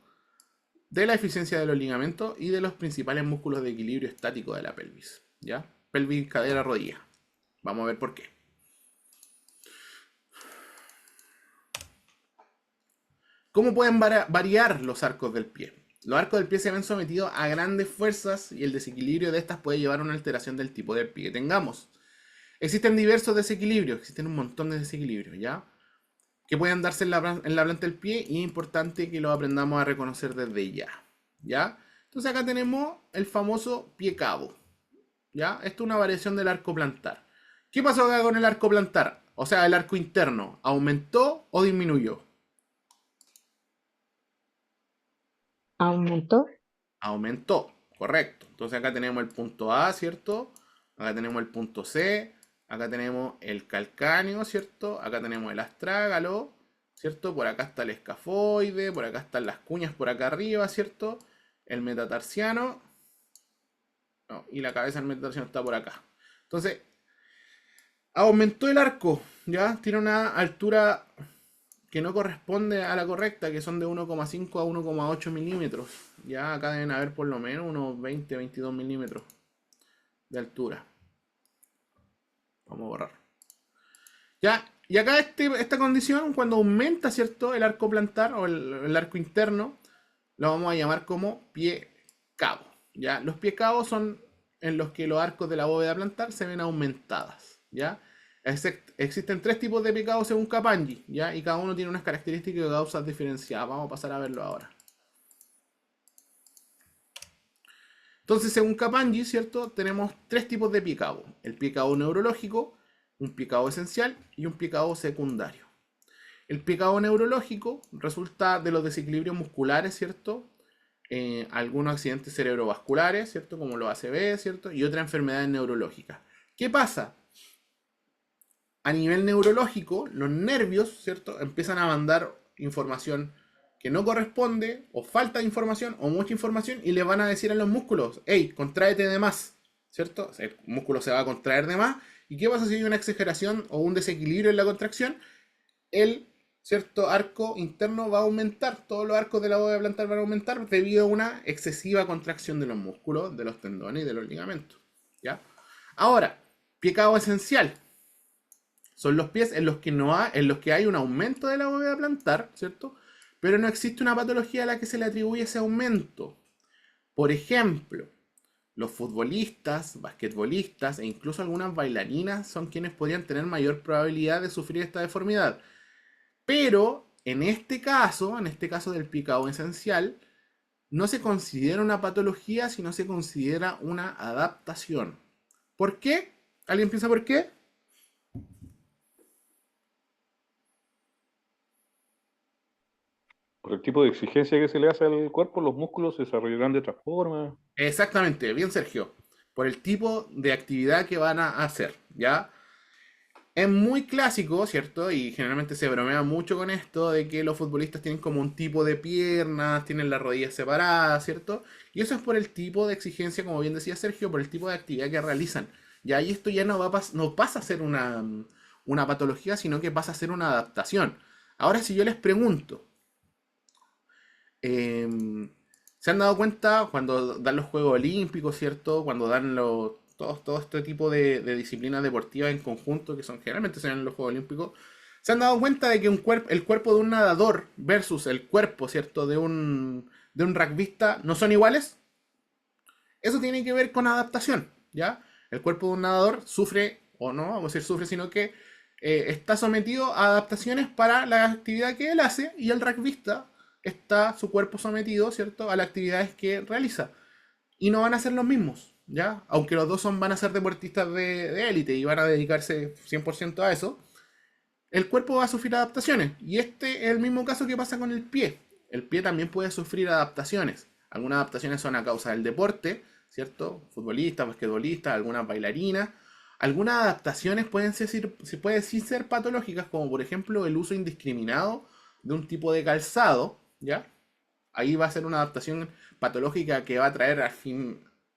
de la eficiencia de los ligamentos y de los principales músculos de equilibrio estático de la pelvis, ¿ya? Pelvis, cadera, rodilla. Vamos a ver por qué. ¿Cómo pueden variar los arcos del pie? Los arcos del pie se ven sometidos a grandes fuerzas y el desequilibrio de estas puede llevar a una alteración del tipo de pie que tengamos. Existen diversos desequilibrios, existen un montón de desequilibrios, ¿ya? Que pueden darse en la planta del pie y es importante que lo aprendamos a reconocer desde ya, ¿ya? Entonces acá tenemos el famoso pie cabo, ¿ya? Esto es una variación del arco plantar. ¿Qué pasó acá con el arco plantar? O sea, el arco interno, ¿aumentó o disminuyó? Aumentó. Aumentó, correcto. Entonces acá tenemos el punto A, ¿cierto? Acá tenemos el punto C, acá tenemos el calcáneo, ¿cierto? Acá tenemos el astrágalo, ¿cierto? Por acá está el escafoide, por acá están las cuñas por acá arriba, ¿cierto? El metatarsiano. No, y la cabeza del metatarsiano está por acá. Entonces, aumentó el arco, ¿ya? Tiene una altura que no corresponde a la correcta, que son de 1,5 a 1,8 milímetros. Ya acá deben haber por lo menos unos 20, 22 milímetros de altura. Vamos a borrar. ¿Ya? Y acá esta condición, cuando aumenta, ¿cierto? El arco plantar o el arco interno, lo vamos a llamar como pie cabo. ¿Ya? Los pie cabos son en los que los arcos de la bóveda plantar se ven aumentadas. ¿Ya? Existen 3 tipos de pie cabos según Capanghi, ¿ya? Y cada uno tiene unas características y causas diferenciadas. Vamos a pasar a verlo ahora. Entonces, según Capanghi, ¿cierto? Tenemos 3 tipos de pie cabo. El pie cabo neurológico, un pie cabo esencial y un pie cabo secundario. El pie cabo neurológico resulta de los desequilibrios musculares, ¿cierto? Algunos accidentes cerebrovasculares, ¿cierto? Como los ACV, ¿cierto? Y otras enfermedades neurológicas. ¿Qué pasa? A nivel neurológico, los nervios, ¿cierto? Empiezan a mandar información que no corresponde, o falta de información, o mucha información, y le van a decir a los músculos, hey, contráete de más, ¿cierto? El músculo se va a contraer de más. ¿Y qué pasa si hay una exageración o un desequilibrio en la contracción? El cierto arco interno va a aumentar, todos los arcos de la bóveda plantar van a aumentar debido a una excesiva contracción de los músculos, de los tendones y de los ligamentos. ¿Ya? Ahora, pie cabo esencial. Son los pies en los que hay un aumento de la bóveda plantar, ¿cierto? Pero no existe una patología a la que se le atribuye ese aumento. Por ejemplo, los futbolistas, basquetbolistas e incluso algunas bailarinas son quienes podrían tener mayor probabilidad de sufrir esta deformidad. Pero en este caso del pie cabo esencial, no se considera una patología, sino se considera una adaptación. ¿Por qué? ¿Alguien piensa por qué? Por el tipo de exigencia que se le hace al cuerpo, los músculos se desarrollarán de otra forma. Exactamente, bien Sergio. Por el tipo de actividad que van a hacer, ¿ya? Es muy clásico, ¿cierto? Y generalmente se bromea mucho con esto de que los futbolistas tienen como un tipo de piernas, tienen las rodillas separadas, ¿cierto? Y eso es por el tipo de exigencia, como bien decía Sergio, por el tipo de actividad que realizan. Ya ahí esto ya no pasa a ser una patología, sino que pasa a ser una adaptación. Ahora, si yo les pregunto, ¿se han dado cuenta cuando dan los Juegos Olímpicos, ¿cierto? Cuando dan todo este tipo de disciplinas deportivas en conjunto, que son generalmente se ven en los Juegos Olímpicos, ¿se han dado cuenta de que el cuerpo de un nadador versus el cuerpo, ¿cierto? de un rugbyista no son iguales? Eso tiene que ver con adaptación, ¿ya? El cuerpo de un nadador sufre, o no vamos a decir sufre, sino que está sometido a adaptaciones para la actividad que él hace, y el rugbyista está su cuerpo sometido, ¿cierto?, a las actividades que realiza. Y no van a ser los mismos, ¿ya? Aunque los dos van a ser deportistas de élite y van a dedicarse 100% a eso, el cuerpo va a sufrir adaptaciones. Y este es el mismo caso que pasa con el pie. El pie también puede sufrir adaptaciones. Algunas adaptaciones son a causa del deporte, ¿cierto? Futbolistas, basquetbolistas, algunas bailarinas. Algunas adaptaciones pueden ser patológicas, como por ejemplo el uso indiscriminado de un tipo de calzado, ¿ya? Ahí va a ser una adaptación patológica que va a traer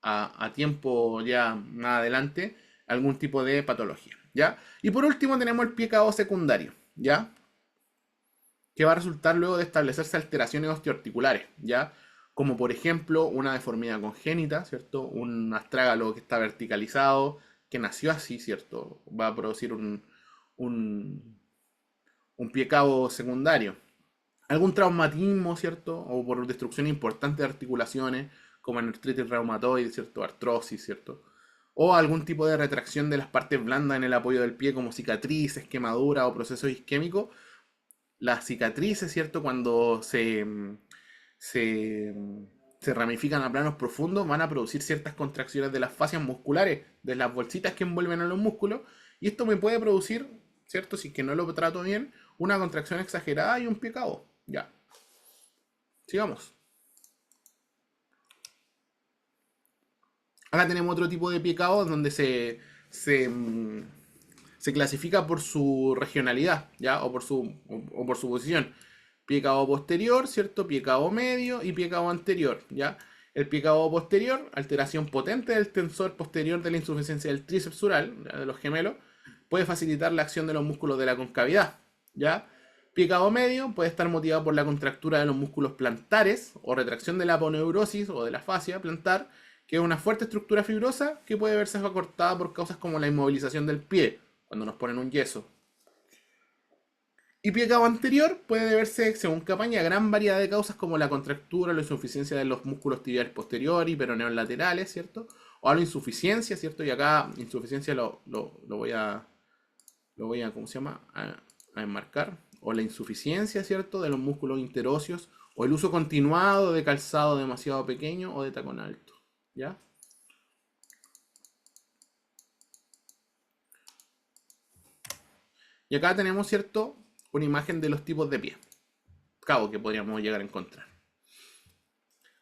a tiempo ya más adelante algún tipo de patología, ¿ya? Y por último tenemos el pie cabo secundario, ¿ya? Que va a resultar luego de establecerse alteraciones osteoarticulares, ¿ya? Como por ejemplo una deformidad congénita, ¿cierto? Un astrágalo que está verticalizado, que nació así, ¿cierto? Va a producir un pie cabo secundario. Algún traumatismo, ¿cierto? O por destrucción importante de articulaciones, como artritis reumatoide, ¿cierto? Artrosis, ¿cierto? O algún tipo de retracción de las partes blandas en el apoyo del pie, como cicatrices, quemaduras o procesos isquémicos. Las cicatrices, ¿cierto? Cuando se ramifican a planos profundos, van a producir ciertas contracciones de las fascias musculares, de las bolsitas que envuelven a los músculos. Y esto me puede producir, ¿cierto? Si es que no lo trato bien, una contracción exagerada y un pie cabo. Ya. Sigamos. Acá tenemos otro tipo de pie cabo donde se clasifica por su regionalidad, ¿ya? O por su posición. Pie cabo posterior, ¿cierto? Pie cabo medio y pie cabo anterior, ¿ya? El pie cabo posterior, alteración potente del tensor posterior de la insuficiencia del tríceps sural, ¿ya? De los gemelos, puede facilitar la acción de los músculos de la concavidad, ¿ya? Pie cabo medio puede estar motivado por la contractura de los músculos plantares o retracción de la aponeurosis o de la fascia plantar, que es una fuerte estructura fibrosa que puede verse acortada por causas como la inmovilización del pie cuando nos ponen un yeso. Y pie cabo anterior puede deberse, según Capaña, a gran variedad de causas como la contractura o la insuficiencia de los músculos tibiales posteriores y peroneos laterales, ¿cierto? O a la insuficiencia, ¿cierto? Y acá insuficiencia lo voy a, ¿cómo se llama? A enmarcar. O la insuficiencia, ¿cierto? De los músculos interóseos. O el uso continuado de calzado demasiado pequeño o de tacón alto, ¿ya? Y acá tenemos, ¿cierto? Una imagen de los tipos de pie. Cabo que podríamos llegar a encontrar.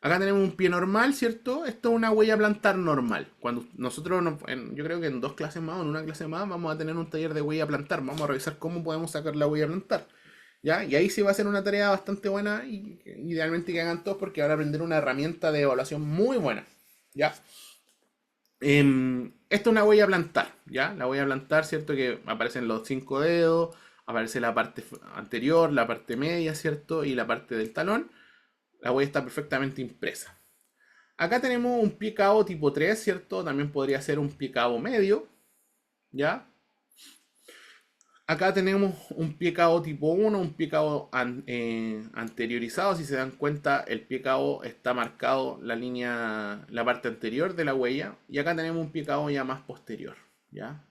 Acá tenemos un pie normal, ¿cierto? Esto es una huella plantar normal. Cuando nosotros, yo creo que en 2 clases más o en una clase más, vamos a tener un taller de huella plantar. Vamos a revisar cómo podemos sacar la huella plantar. ¿Ya? Y ahí sí va a ser una tarea bastante buena y idealmente que hagan todos porque van a aprender una herramienta de evaluación muy buena. ¿Ya? Esto es una huella plantar, ¿ya? La huella plantar, ¿cierto? Que aparecen los 5 dedos, aparece la parte anterior, la parte media, ¿cierto? Y la parte del talón. La huella está perfectamente impresa. Acá tenemos un pie cabo tipo 3, ¿cierto? También podría ser un pie cabo medio, ¿ya? Acá tenemos un pie cabo tipo 1, un pie cabo anteriorizado. Si se dan cuenta, el pie cabo está marcado la línea, la parte anterior de la huella. Y acá tenemos un pie cabo ya más posterior, ¿ya?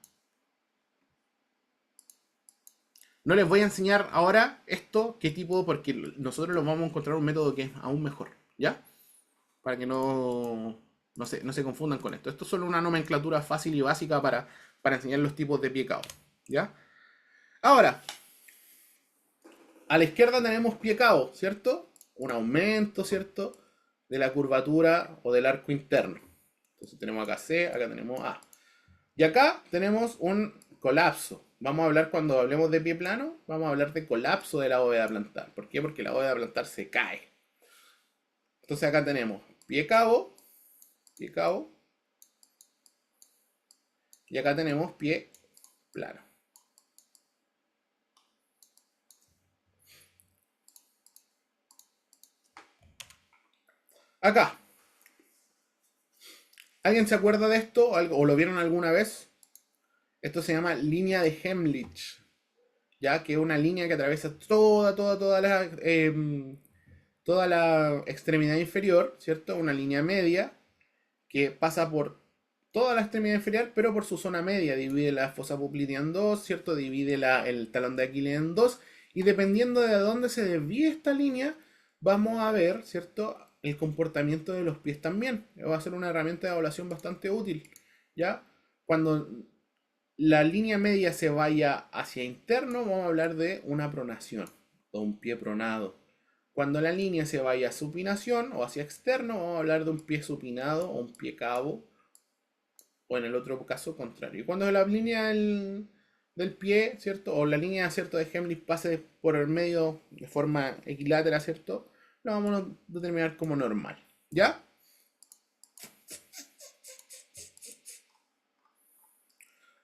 No les voy a enseñar ahora esto, qué tipo, porque nosotros lo vamos a encontrar un método que es aún mejor, ¿ya? Para que no se confundan con esto. Esto es solo una nomenclatura fácil y básica para enseñar los tipos de pie cabo, ¿ya? Ahora, a la izquierda tenemos pie cabo, ¿cierto? Un aumento, ¿cierto? De la curvatura o del arco interno. Entonces tenemos acá C, acá tenemos A. Y acá tenemos un colapso. Vamos a hablar, cuando hablemos de pie plano, vamos a hablar de colapso de la bóveda plantar. ¿Por qué? Porque la bóveda plantar se cae. Entonces acá tenemos pie cabo, y acá tenemos pie plano. Acá. ¿Alguien se acuerda de esto o lo vieron alguna vez? Esto se llama línea de Hemlich, ya que es una línea que atraviesa toda la extremidad inferior, ¿cierto? Una línea media que pasa por toda la extremidad inferior, pero por su zona media. Divide la fosa poplitea en dos, ¿cierto? Divide el talón de Aquiles en dos. Y dependiendo de dónde se desvíe esta línea, vamos a ver, ¿cierto? El comportamiento de los pies también. Va a ser una herramienta de evaluación bastante útil, ¿ya? Cuando la línea media se vaya hacia interno, vamos a hablar de una pronación o un pie pronado. Cuando la línea se vaya a supinación o hacia externo, vamos a hablar de un pie supinado o un pie cabo, o en el otro caso contrario. Y cuando la línea del pie, ¿cierto? O la línea, ¿cierto? De Hemlich pase por el medio de forma equilátera, ¿cierto? Lo vamos a determinar como normal, ¿ya?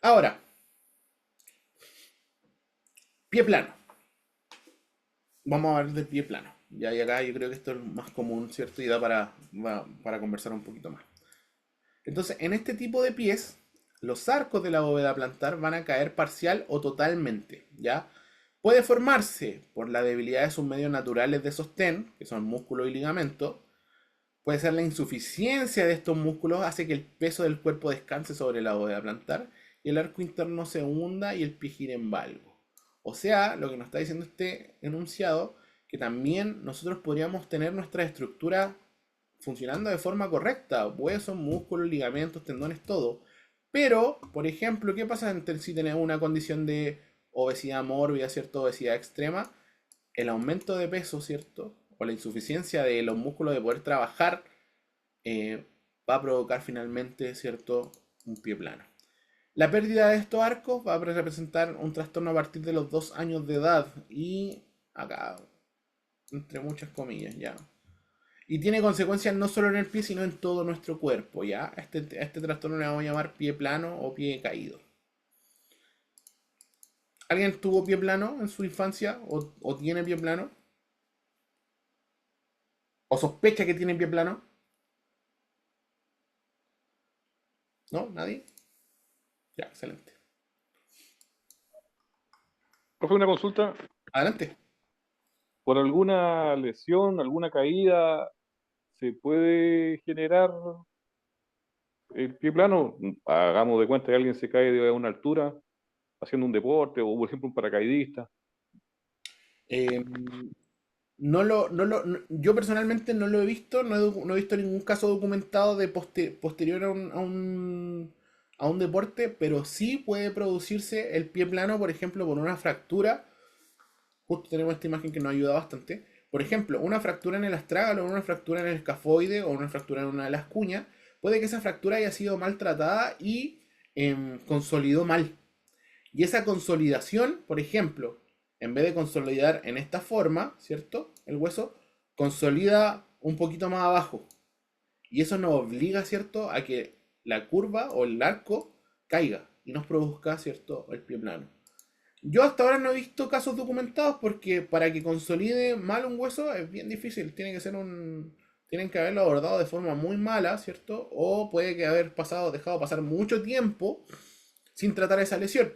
Ahora, pie plano. Vamos a hablar del pie plano. Ya, y acá yo creo que esto es más común, ¿cierto? Y da para conversar un poquito más. Entonces, en este tipo de pies, los arcos de la bóveda plantar van a caer parcial o totalmente, ¿ya? Puede formarse por la debilidad de sus medios naturales de sostén, que son músculos y ligamentos. Puede ser la insuficiencia de estos músculos hace que el peso del cuerpo descanse sobre la bóveda plantar y el arco interno se hunda y el pie gire en valgo. O sea, lo que nos está diciendo este enunciado, que también nosotros podríamos tener nuestra estructura funcionando de forma correcta, huesos, músculos, ligamentos, tendones, todo. Pero, por ejemplo, ¿qué pasa si tenemos una condición de obesidad mórbida, ¿cierto? Obesidad extrema, el aumento de peso, ¿cierto? O la insuficiencia de los músculos de poder trabajar va a provocar finalmente, ¿cierto? Un pie plano. La pérdida de estos arcos va a representar un trastorno a partir de los 2 años de edad y acá, entre muchas comillas, ya. Y tiene consecuencias no solo en el pie, sino en todo nuestro cuerpo, ¿ya? A este trastorno le vamos a llamar pie plano o pie caído. ¿Alguien tuvo pie plano en su infancia o tiene pie plano? ¿O sospecha que tiene pie plano? ¿No? ¿Nadie? Ya, excelente. Profe, una consulta. Adelante. ¿Por alguna lesión, alguna caída, se puede generar el pie plano? Hagamos de cuenta que alguien se cae de una altura haciendo un deporte o, por ejemplo, un paracaidista. Eh, yo personalmente no lo he visto, no he visto ningún caso documentado de posterior a un deporte, pero sí puede producirse el pie plano, por ejemplo, por una fractura. Justo tenemos esta imagen que nos ayuda bastante. Por ejemplo, una fractura en el astrágalo, una fractura en el escafoide o una fractura en una de las cuñas. Puede que esa fractura haya sido maltratada y consolidó mal. Y esa consolidación, por ejemplo, en vez de consolidar en esta forma, ¿cierto? El hueso consolida un poquito más abajo. Y eso nos obliga, ¿cierto?, a que la curva o el arco caiga y nos produzca, ¿cierto?, el pie plano. Yo hasta ahora no he visto casos documentados porque para que consolide mal un hueso es bien difícil. Tienen que haberlo abordado de forma muy mala, ¿cierto? O puede que dejado pasar mucho tiempo sin tratar esa lesión.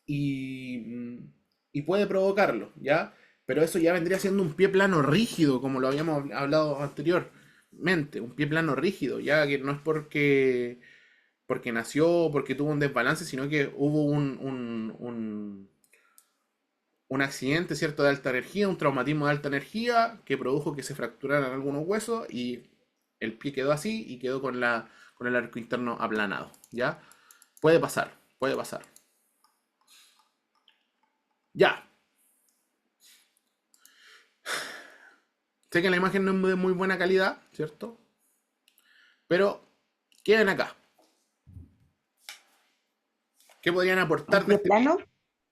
Y puede provocarlo, ¿ya? Pero eso ya vendría siendo un pie plano rígido, como lo habíamos hablado anteriormente. Un pie plano rígido, ya que no es porque nació, porque tuvo un desbalance, sino que hubo un accidente, ¿cierto?, de alta energía, un traumatismo de alta energía que produjo que se fracturaran algunos huesos y el pie quedó así y quedó con el arco interno aplanado, ¿ya? Puede pasar, puede pasar. Ya. Sé que la imagen no es de muy buena calidad, ¿cierto? Pero, ¿qué ven acá? ¿Qué podrían Un aportar de pie este pie? plano,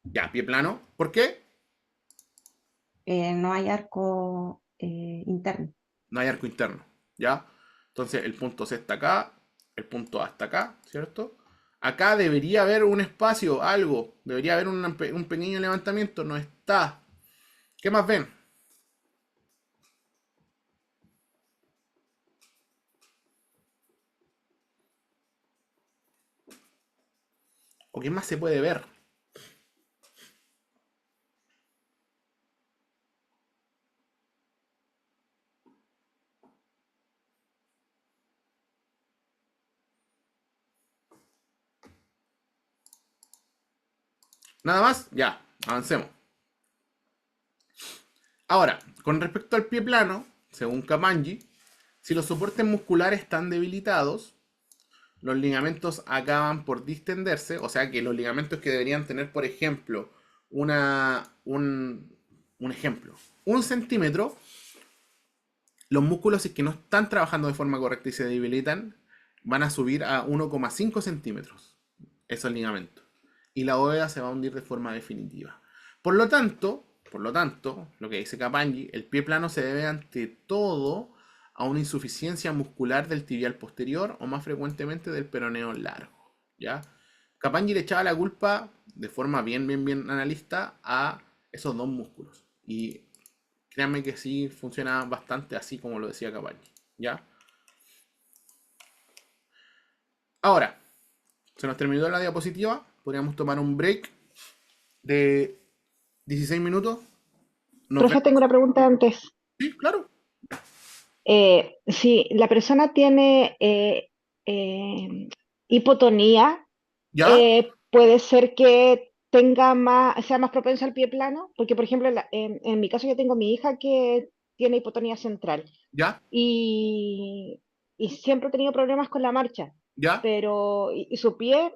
Ya, pie plano. ¿Por qué? no hay arco interno. No hay arco interno, ¿ya? Entonces el punto C está acá, el punto A está acá, ¿cierto? Acá debería haber un espacio, algo, debería haber un pequeño levantamiento, no está. ¿Qué más ven? ¿O qué más se puede ver? ¿Nada más? Ya, avancemos. Ahora, con respecto al pie plano, según Kapanji, si los soportes musculares están debilitados, los ligamentos acaban por distenderse, o sea que los ligamentos que deberían tener, por ejemplo, un ejemplo, 1 centímetro, los músculos, si es que no están trabajando de forma correcta y se debilitan, van a subir a 1,5 centímetros esos ligamentos. Y la bóveda se va a hundir de forma definitiva. Por lo tanto, lo que dice Kapanji, el pie plano se debe ante todo a una insuficiencia muscular del tibial posterior o más frecuentemente del peroneo largo, ¿ya? Kapanji le echaba la culpa de forma bien analista a esos dos músculos. Y créanme que sí funciona bastante así como lo decía Kapanji, ¿ya? Ahora, se nos terminó la diapositiva. Podríamos tomar un break de 16 minutos. Nos Profe, vemos. tengo una pregunta antes. Sí, claro. Si la persona tiene eh, hipotonía, ¿Ya? puede ser que tenga sea más propenso al pie plano, porque por ejemplo, en mi caso yo tengo mi hija que tiene hipotonía central ¿Ya? y, y siempre he tenido problemas con la marcha, ¿Ya? pero y su pie,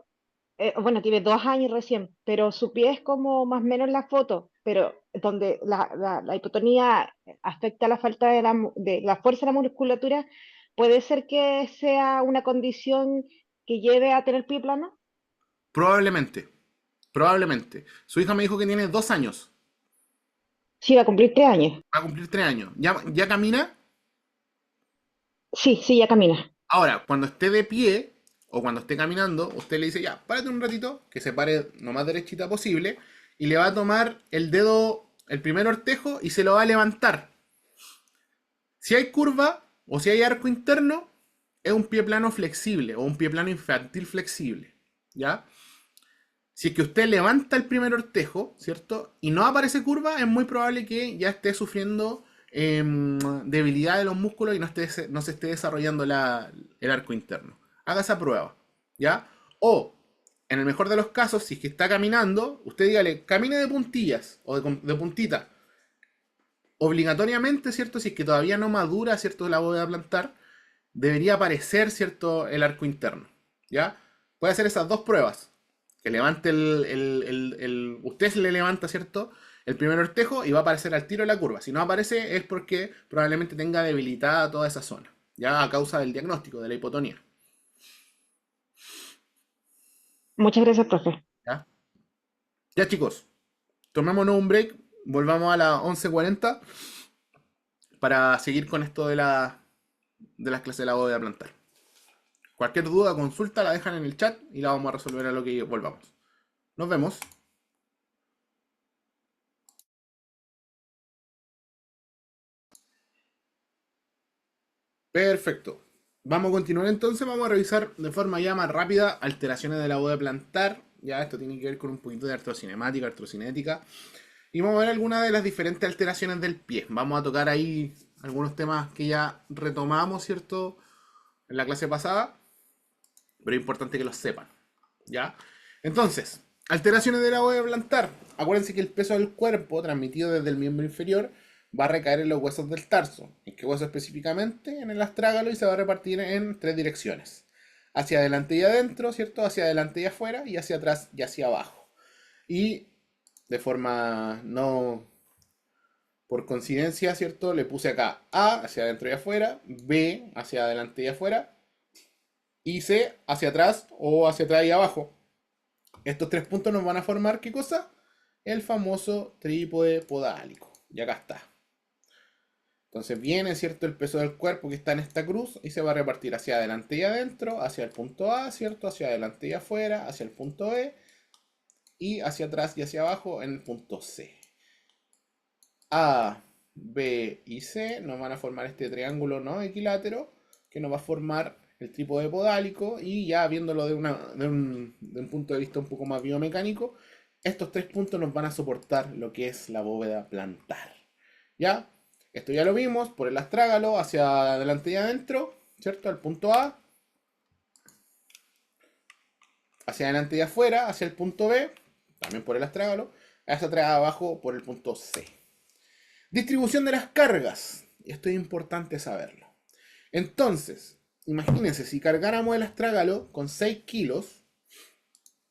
bueno, tiene 2 años recién, pero su pie es como más o menos la foto, pero donde la hipotonía afecta la falta de la fuerza de la musculatura, puede ser que sea una condición que lleve a tener pie plano. Probablemente. Probablemente. Su hija me dijo que tiene 2 años. Sí, va a cumplir 3 años. Va a cumplir 3 años. ¿Ya camina? Sí, sí, ya camina. Ahora, cuando esté de pie o cuando esté caminando, usted le dice, ya, párate un ratito, que se pare lo más derechita posible, y le va a tomar el dedo, el primer ortejo, y se lo va a levantar. Si hay curva o si hay arco interno, es un pie plano flexible o un pie plano infantil flexible, ¿ya? Si es que usted levanta el primer ortejo, ¿cierto? Y no aparece curva, es muy probable que ya esté sufriendo debilidad de los músculos y no se esté desarrollando el arco interno. Haga esa prueba, ¿ya? O, en el mejor de los casos, si es que está caminando, usted dígale, camine de puntillas o de puntita. Obligatoriamente, ¿cierto? Si es que todavía no madura, ¿cierto? La bóveda plantar, debería aparecer, ¿cierto? El arco interno, ¿ya? Puede hacer esas dos pruebas. Que levante usted le levanta, ¿cierto? El primer ortejo y va a aparecer al tiro de la curva. Si no aparece es porque probablemente tenga debilitada toda esa zona, ya a causa del diagnóstico, de la hipotonía, Muchas gracias, profe. ¿ya? Ya, chicos, tomémonos un break, volvamos a las 11:40 para seguir con esto de las clases de la bóveda plantar. Cualquier duda, consulta, la dejan en el chat y la vamos a resolver a lo que volvamos. Nos vemos. Perfecto. Vamos a continuar entonces, vamos a revisar de forma ya más rápida alteraciones de la bóveda plantar. Ya esto tiene que ver con un poquito de artrocinemática, artrocinética. Y vamos a ver algunas de las diferentes alteraciones del pie. Vamos a tocar ahí algunos temas que ya retomamos, ¿cierto? En la clase pasada. Pero es importante que los sepan. ¿Ya? Entonces, alteraciones de la bóveda plantar. Acuérdense que el peso del cuerpo transmitido desde el miembro inferior va a recaer en los huesos del tarso. ¿En qué hueso específicamente? En el astrágalo, y se va a repartir en tres direcciones. Hacia adelante y adentro, ¿cierto? Hacia adelante y afuera, y hacia atrás y hacia abajo. Y de forma no por coincidencia, ¿cierto? Le puse acá A hacia adentro y afuera, B hacia adelante y afuera, y C hacia atrás o hacia atrás y abajo. Estos tres puntos nos van a formar, ¿qué cosa? El famoso trípode podálico. Y acá está. Entonces viene, ¿cierto? El peso del cuerpo que está en esta cruz y se va a repartir hacia adelante y adentro, hacia el punto A, ¿cierto? Hacia adelante y afuera, hacia el punto B y hacia atrás y hacia abajo en el punto C. A, B y C nos van a formar este triángulo no equilátero que nos va a formar el trípode podálico, y ya viéndolo de un punto de vista un poco más biomecánico, estos tres puntos nos van a soportar lo que es la bóveda plantar. ¿Ya? Esto ya lo vimos por el astrágalo hacia adelante y adentro, ¿cierto? Al punto A, hacia adelante y afuera, hacia el punto B, también por el astrágalo, hacia atrás abajo por el punto C. Distribución de las cargas. Esto es importante saberlo. Entonces, imagínense, si cargáramos el astrágalo con 6 kilos,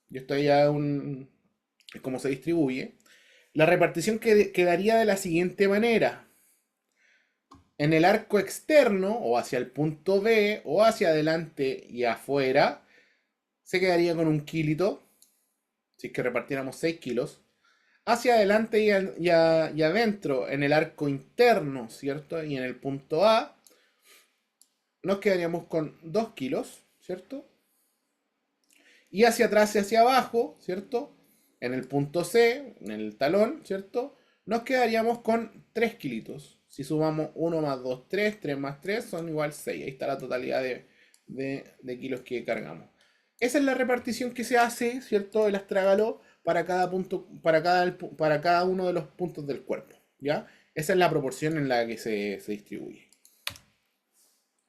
y esto ya es como se distribuye, la repartición quedaría de la siguiente manera. En el arco externo, o hacia el punto B, o hacia adelante y afuera, se quedaría con 1 kilito, si es que repartiéramos 6 kilos. Hacia adelante y adentro, en el arco interno, ¿cierto? Y en el punto A, nos quedaríamos con 2 kilos, ¿cierto? Y hacia atrás y hacia abajo, ¿cierto? En el punto C, en el talón, ¿cierto? Nos quedaríamos con 3 kilitos. Si sumamos 1 más 2, 3, 3 más 3 son igual 6. Ahí está la totalidad de kilos que cargamos. Esa es la repartición que se hace, ¿cierto? El astrágalo para cada punto, para cada uno de los puntos del cuerpo, ¿ya? Esa es la proporción en la que se distribuye.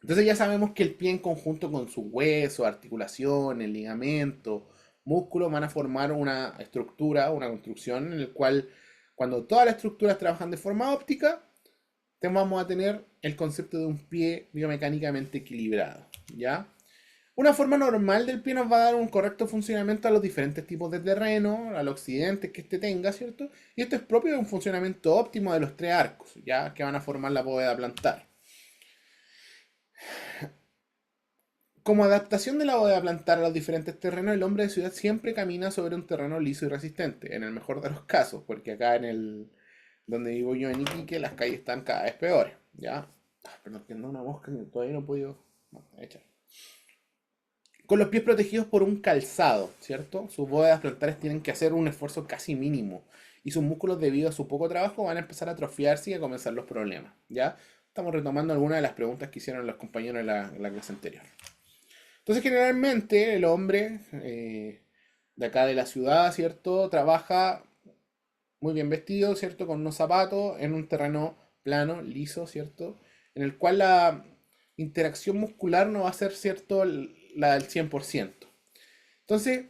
Entonces ya sabemos que el pie en conjunto con sus huesos, articulaciones, ligamentos, músculos van a formar una estructura, una construcción en el cual cuando todas las estructuras trabajan de forma óptica, vamos a tener el concepto de un pie biomecánicamente equilibrado, ¿ya? Una forma normal del pie nos va a dar un correcto funcionamiento a los diferentes tipos de terreno, a los accidentes que éste tenga, ¿cierto? Y esto es propio de un funcionamiento óptimo de los tres arcos, ¿ya? Que van a formar la bóveda plantar. Como adaptación de la bóveda plantar a los diferentes terrenos, el hombre de ciudad siempre camina sobre un terreno liso y resistente, en el mejor de los casos, porque acá donde vivo yo en Iquique, las calles están cada vez peores, ¿ya? Perdón, que anda una mosca que todavía no he podido echar. Con los pies protegidos por un calzado, ¿cierto? Sus bóvedas plantares tienen que hacer un esfuerzo casi mínimo, y sus músculos, debido a su poco trabajo, van a empezar a atrofiarse y a comenzar los problemas, ¿ya? Estamos retomando algunas de las preguntas que hicieron los compañeros en la clase anterior. Entonces, generalmente, el hombre de de acá de la ciudad, ¿cierto? Trabaja muy bien vestido, ¿cierto? Con unos zapatos en un terreno plano, liso, ¿cierto? En el cual la interacción muscular no va a ser, ¿cierto? La del 100%. Entonces,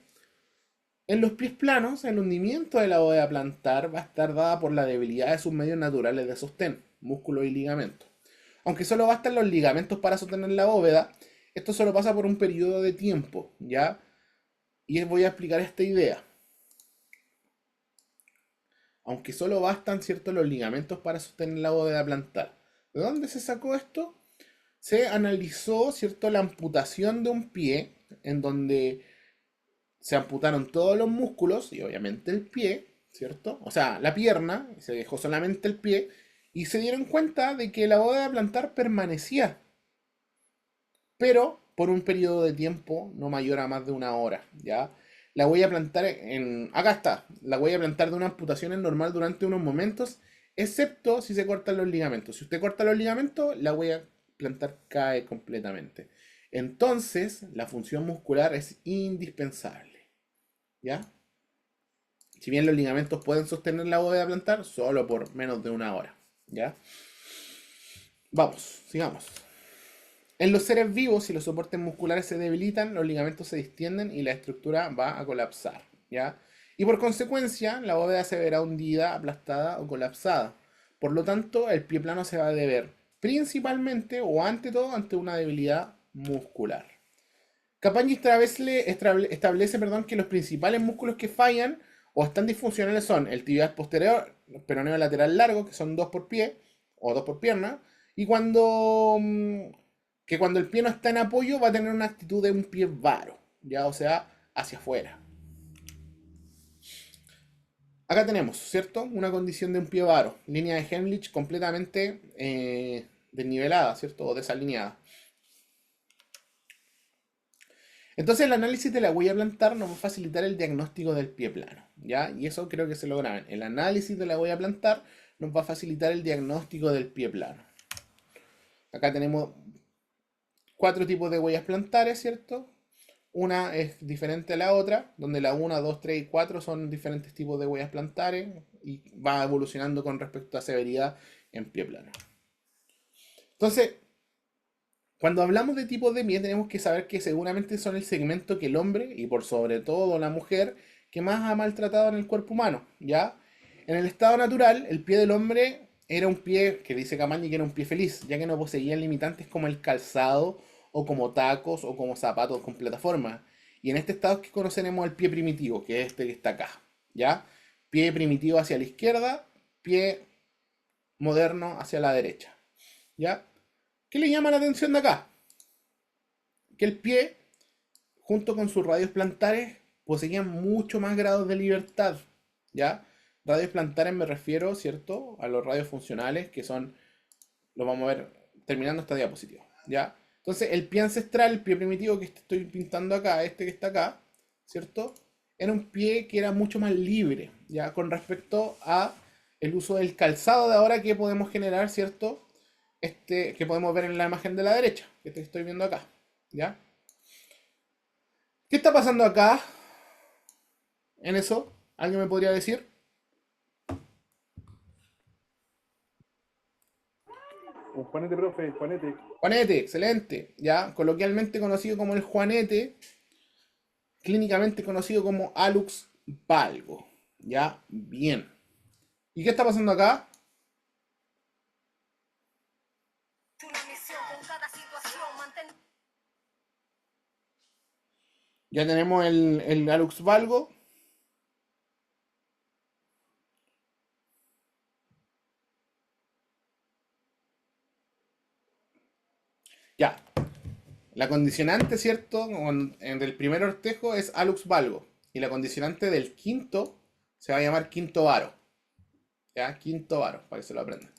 en los pies planos, el hundimiento de la bóveda plantar va a estar dada por la debilidad de sus medios naturales de sostén, músculos y ligamentos. Aunque solo bastan los ligamentos para sostener la bóveda, esto solo pasa por un periodo de tiempo, ¿ya? Y voy a explicar esta idea. Aunque solo bastan, ¿cierto?, los ligamentos para sostener la bóveda plantar. ¿De dónde se sacó esto? Se analizó, ¿cierto?, la amputación de un pie, en donde se amputaron todos los músculos y obviamente el pie, ¿cierto? O sea, la pierna, se dejó solamente el pie, y se dieron cuenta de que la bóveda plantar permanecía, pero por un periodo de tiempo no mayor a más de una hora, ¿ya? La huella plantar acá está, la huella plantar de una amputación es normal durante unos momentos, excepto si se cortan los ligamentos. Si usted corta los ligamentos, la huella plantar cae completamente. Entonces, la función muscular es indispensable, ¿ya? Si bien los ligamentos pueden sostener la bóveda plantar, solo por menos de una hora, ¿ya? Vamos, sigamos. En los seres vivos, si los soportes musculares se debilitan, los ligamentos se distienden y la estructura va a colapsar, ¿ya? Y por consecuencia, la bóveda se verá hundida, aplastada o colapsada. Por lo tanto, el pie plano se va a deber principalmente o ante todo ante una debilidad muscular. Capagni establece, que los principales músculos que fallan o están disfuncionales son el tibial posterior, el peroneo lateral largo, que son 2 por pie o 2 por pierna, y cuando el pie no está en apoyo va a tener una actitud de un pie varo, ya, o sea, hacia afuera. Acá tenemos, ¿cierto? Una condición de un pie varo, línea de Heimlich completamente desnivelada, ¿cierto? O desalineada. Entonces el análisis de la huella plantar nos va a facilitar el diagnóstico del pie plano, ¿ya? Y eso creo que se lo graben. El análisis de la huella plantar nos va a facilitar el diagnóstico del pie plano. Acá tenemos 4 tipos de huellas plantares, ¿cierto? Una es diferente a la otra, donde la 1, 2, 3 y 4 son diferentes tipos de huellas plantares y va evolucionando con respecto a severidad en pie plano. Entonces, cuando hablamos de tipos de pie, tenemos que saber que seguramente son el segmento que el hombre, y por sobre todo la mujer, que más ha maltratado en el cuerpo humano, ¿ya? En el estado natural, el pie del hombre era un pie, que dice Capagni que era un pie feliz, ya que no poseía limitantes como el calzado, o como tacos, o como zapatos con plataforma. Y en este estado es que conoceremos el pie primitivo, que es este que está acá, ¿ya? Pie primitivo hacia la izquierda, pie moderno hacia la derecha, ¿ya? ¿Qué le llama la atención de acá? Que el pie, junto con sus radios plantares, poseían mucho más grados de libertad, ¿ya? Radios plantares me refiero, ¿cierto?, a los radios funcionales, que son, lo vamos a ver terminando esta diapositiva, ¿ya? Entonces, el pie ancestral, el pie primitivo que estoy pintando acá, este que está acá, ¿cierto?, era un pie que era mucho más libre, ¿ya?, con respecto a el uso del calzado de ahora que podemos generar, ¿cierto?, que podemos ver en la imagen de la derecha, que te estoy viendo acá, ¿ya? ¿Qué está pasando acá en eso? ¿Alguien me podría decir? Un Juanete, profe, Juanete. Juanete, excelente, ¿ya? Coloquialmente conocido como el Juanete, clínicamente conocido como Hallux valgo, ¿ya? Bien. ¿Y qué está pasando acá? Ya tenemos el Hallux valgo. Ya. La condicionante, ¿cierto?, del primer ortejo es Hallux valgo. Y la condicionante del quinto se va a llamar quinto varo. ¿Ya? Quinto varo, para que se lo aprendan.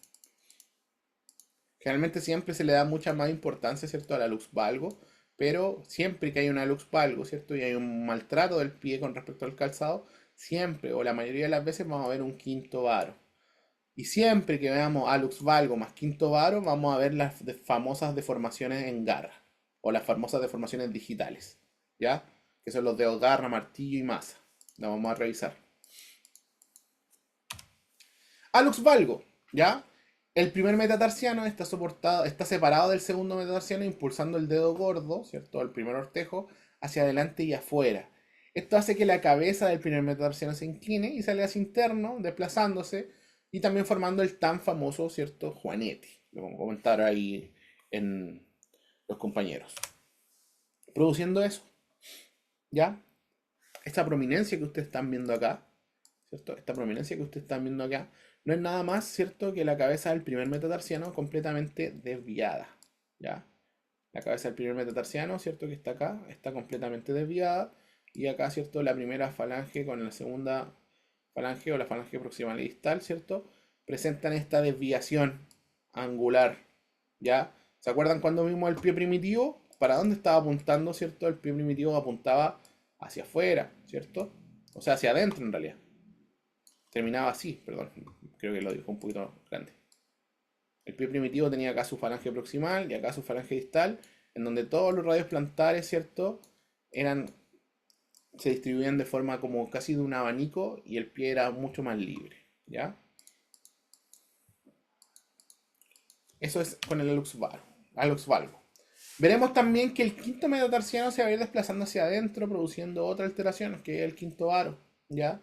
Generalmente siempre se le da mucha más importancia, ¿cierto?, al Hallux valgo. Pero siempre que hay un Hallux valgo, ¿cierto?, y hay un maltrato del pie con respecto al calzado, siempre o la mayoría de las veces vamos a ver un quinto varo. Y siempre que veamos Hallux valgo más quinto varo, vamos a ver las famosas deformaciones en garra, o las famosas deformaciones digitales, ¿ya? Que son los dedos garra, martillo y masa. La vamos a revisar. Hallux valgo, ¿ya? El primer metatarsiano está separado del segundo metatarsiano, impulsando el dedo gordo, ¿cierto? El primer ortejo, hacia adelante y afuera. Esto hace que la cabeza del primer metatarsiano se incline y salga hacia interno, desplazándose y también formando el tan famoso, ¿cierto? Juanete. Lo vamos a comentar ahí en los compañeros. Produciendo eso, ¿ya? Esta prominencia que ustedes están viendo acá, ¿cierto? Esta prominencia que ustedes están viendo acá no es nada más, ¿cierto?, que la cabeza del primer metatarsiano completamente desviada, ¿ya? La cabeza del primer metatarsiano, ¿cierto?, que está acá, está completamente desviada. Y acá, ¿cierto?, la primera falange con la segunda falange o la falange proximal y distal, ¿cierto?, presentan esta desviación angular, ¿ya? ¿Se acuerdan cuando vimos el pie primitivo? ¿Para dónde estaba apuntando, ¿cierto? El pie primitivo apuntaba hacia afuera, ¿cierto? O sea, hacia adentro en realidad. Terminaba así, perdón, creo que lo dijo un poquito grande. El pie primitivo tenía acá su falange proximal y acá su falange distal, en donde todos los radios plantares, ¿cierto?, se distribuían de forma como casi de un abanico y el pie era mucho más libre, ¿ya? Eso es con el hallux valgo. Veremos también que el quinto metatarsiano se va a ir desplazando hacia adentro, produciendo otra alteración, que es el quinto aro, ¿ya?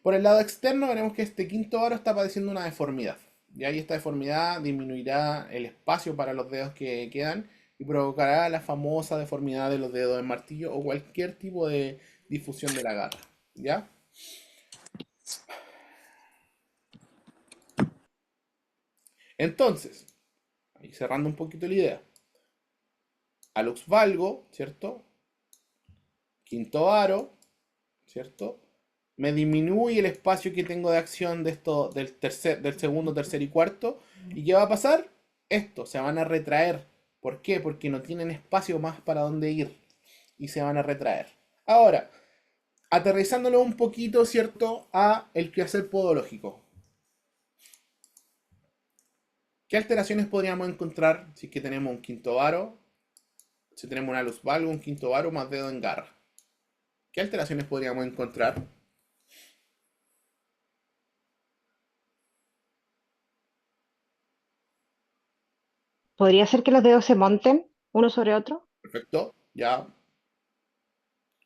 Por el lado externo veremos que este quinto aro está padeciendo una deformidad, ¿ya? Y esta deformidad disminuirá el espacio para los dedos que quedan y provocará la famosa deformidad de los dedos del martillo o cualquier tipo de difusión de la garra, ¿ya? Entonces, ahí cerrando un poquito la idea, hallux valgo, ¿cierto? Quinto aro, ¿cierto? Me disminuye el espacio que tengo de acción de esto, del segundo, tercer y cuarto. ¿Y qué va a pasar? Esto, se van a retraer. ¿Por qué? Porque no tienen espacio más para dónde ir. Y se van a retraer. Ahora, aterrizándolo un poquito, ¿cierto?, a el quehacer podológico. ¿Qué alteraciones podríamos encontrar si es que tenemos un quinto varo? Si tenemos un hallux valgo, un quinto varo más dedo en garra. ¿Qué alteraciones podríamos encontrar? ¿Podría ser que los dedos se monten uno sobre otro? Perfecto, ya.